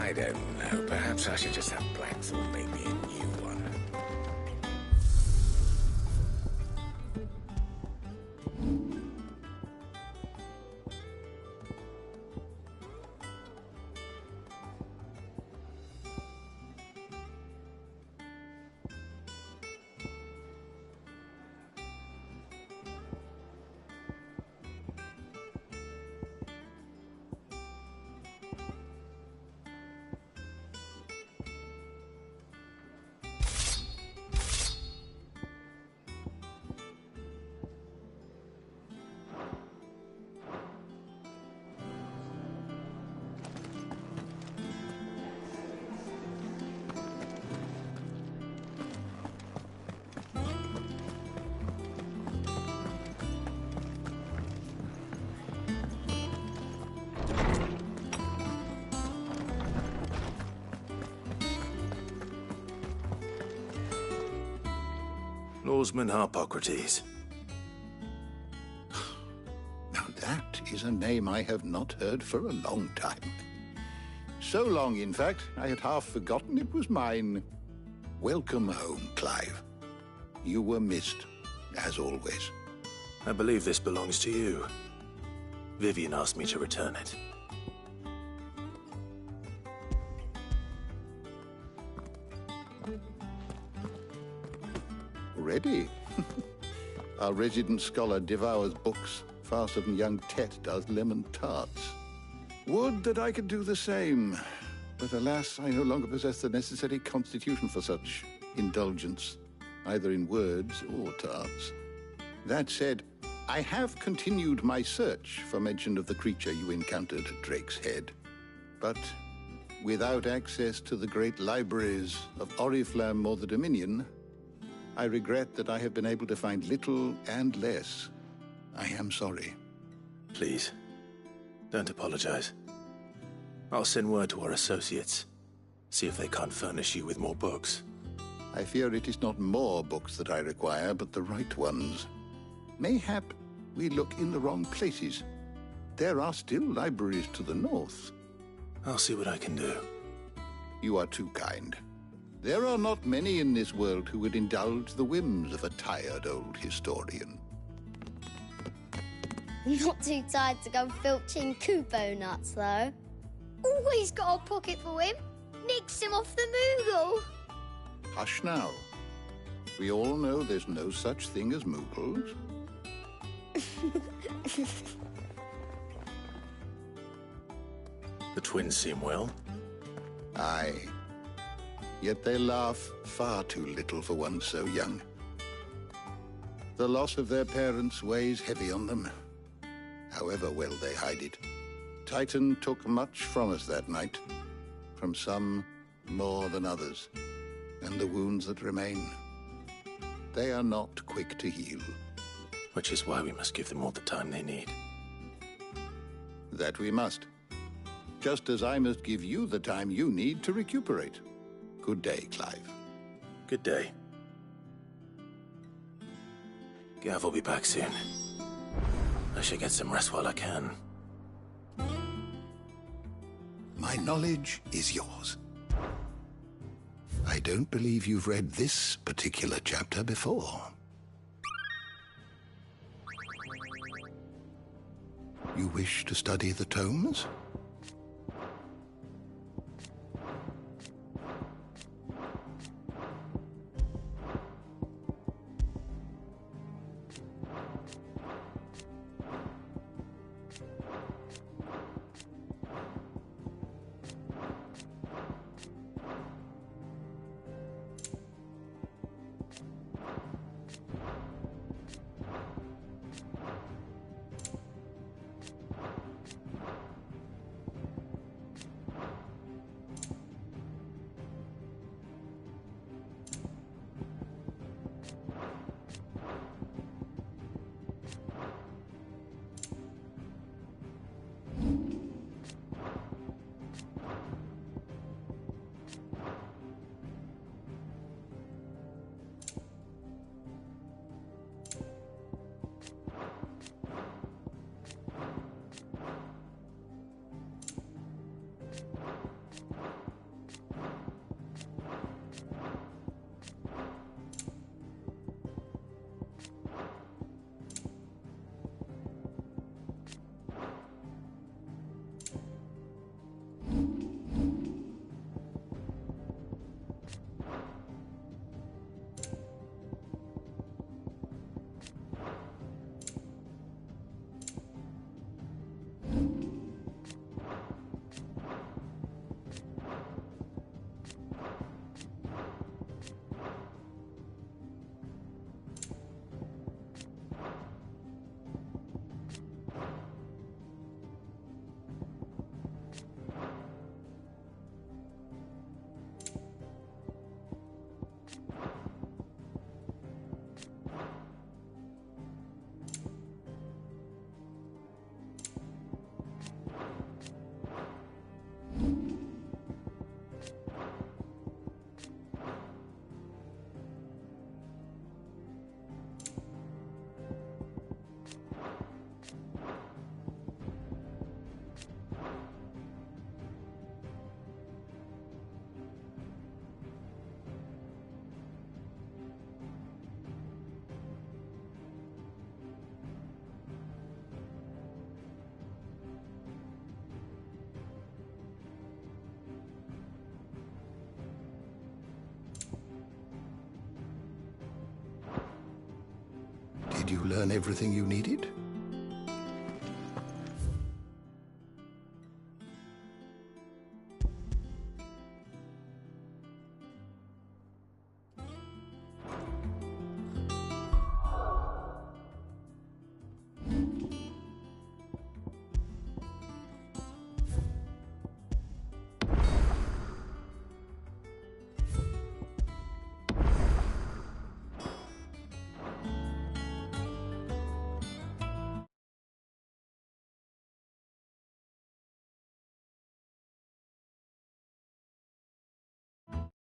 I don't know. Perhaps I should just have Blackthorn make me a new one. Lawsman Harpocrates. Now that is a name I have not heard for a long time. So long, in fact, I had half forgotten it was mine. Welcome home, Clive. You were missed, as always. I believe this belongs to you. Vivian asked me to return it. Ready? Our resident scholar devours books faster than young Tet does lemon tarts. Would that I could do the same. But alas, I no longer possess the necessary constitution for such indulgence, either in words or tarts. That said, I have continued my search for mention of the creature you encountered at Drake's Head. But without access to the great libraries of Oriflamme or the Dominion, I regret that I have been able to find little and less. I am sorry. Please, don't apologize. I'll send word to our associates. See if they can't furnish you with more books. I fear it is not more books that I require, but the right ones. Mayhap we look in the wrong places. There are still libraries to the north. I'll see what I can do. You are too kind. There are not many in this world who would indulge the whims of a tired old historian. Not too tired to go filching Kupo nuts, though. Always got a pocket for him. Nicks him off the Moogle. Hush now. We all know there's no such thing as Moogles. The twins seem well. Aye. Yet they laugh far too little for one so young. The loss of their parents weighs heavy on them, however well they hide it. Titan took much from us that night, from some more than others, and the wounds that remain, they are not quick to heal. Which is why we must give them all the time they need. That we must. Just as I must give you the time you need to recuperate. Good day, Clive. Good day. Gav will be back soon. I should get some rest while I can. My knowledge is yours. I don't believe you've read this particular chapter before. You wish to study the tomes? learn everything you needed?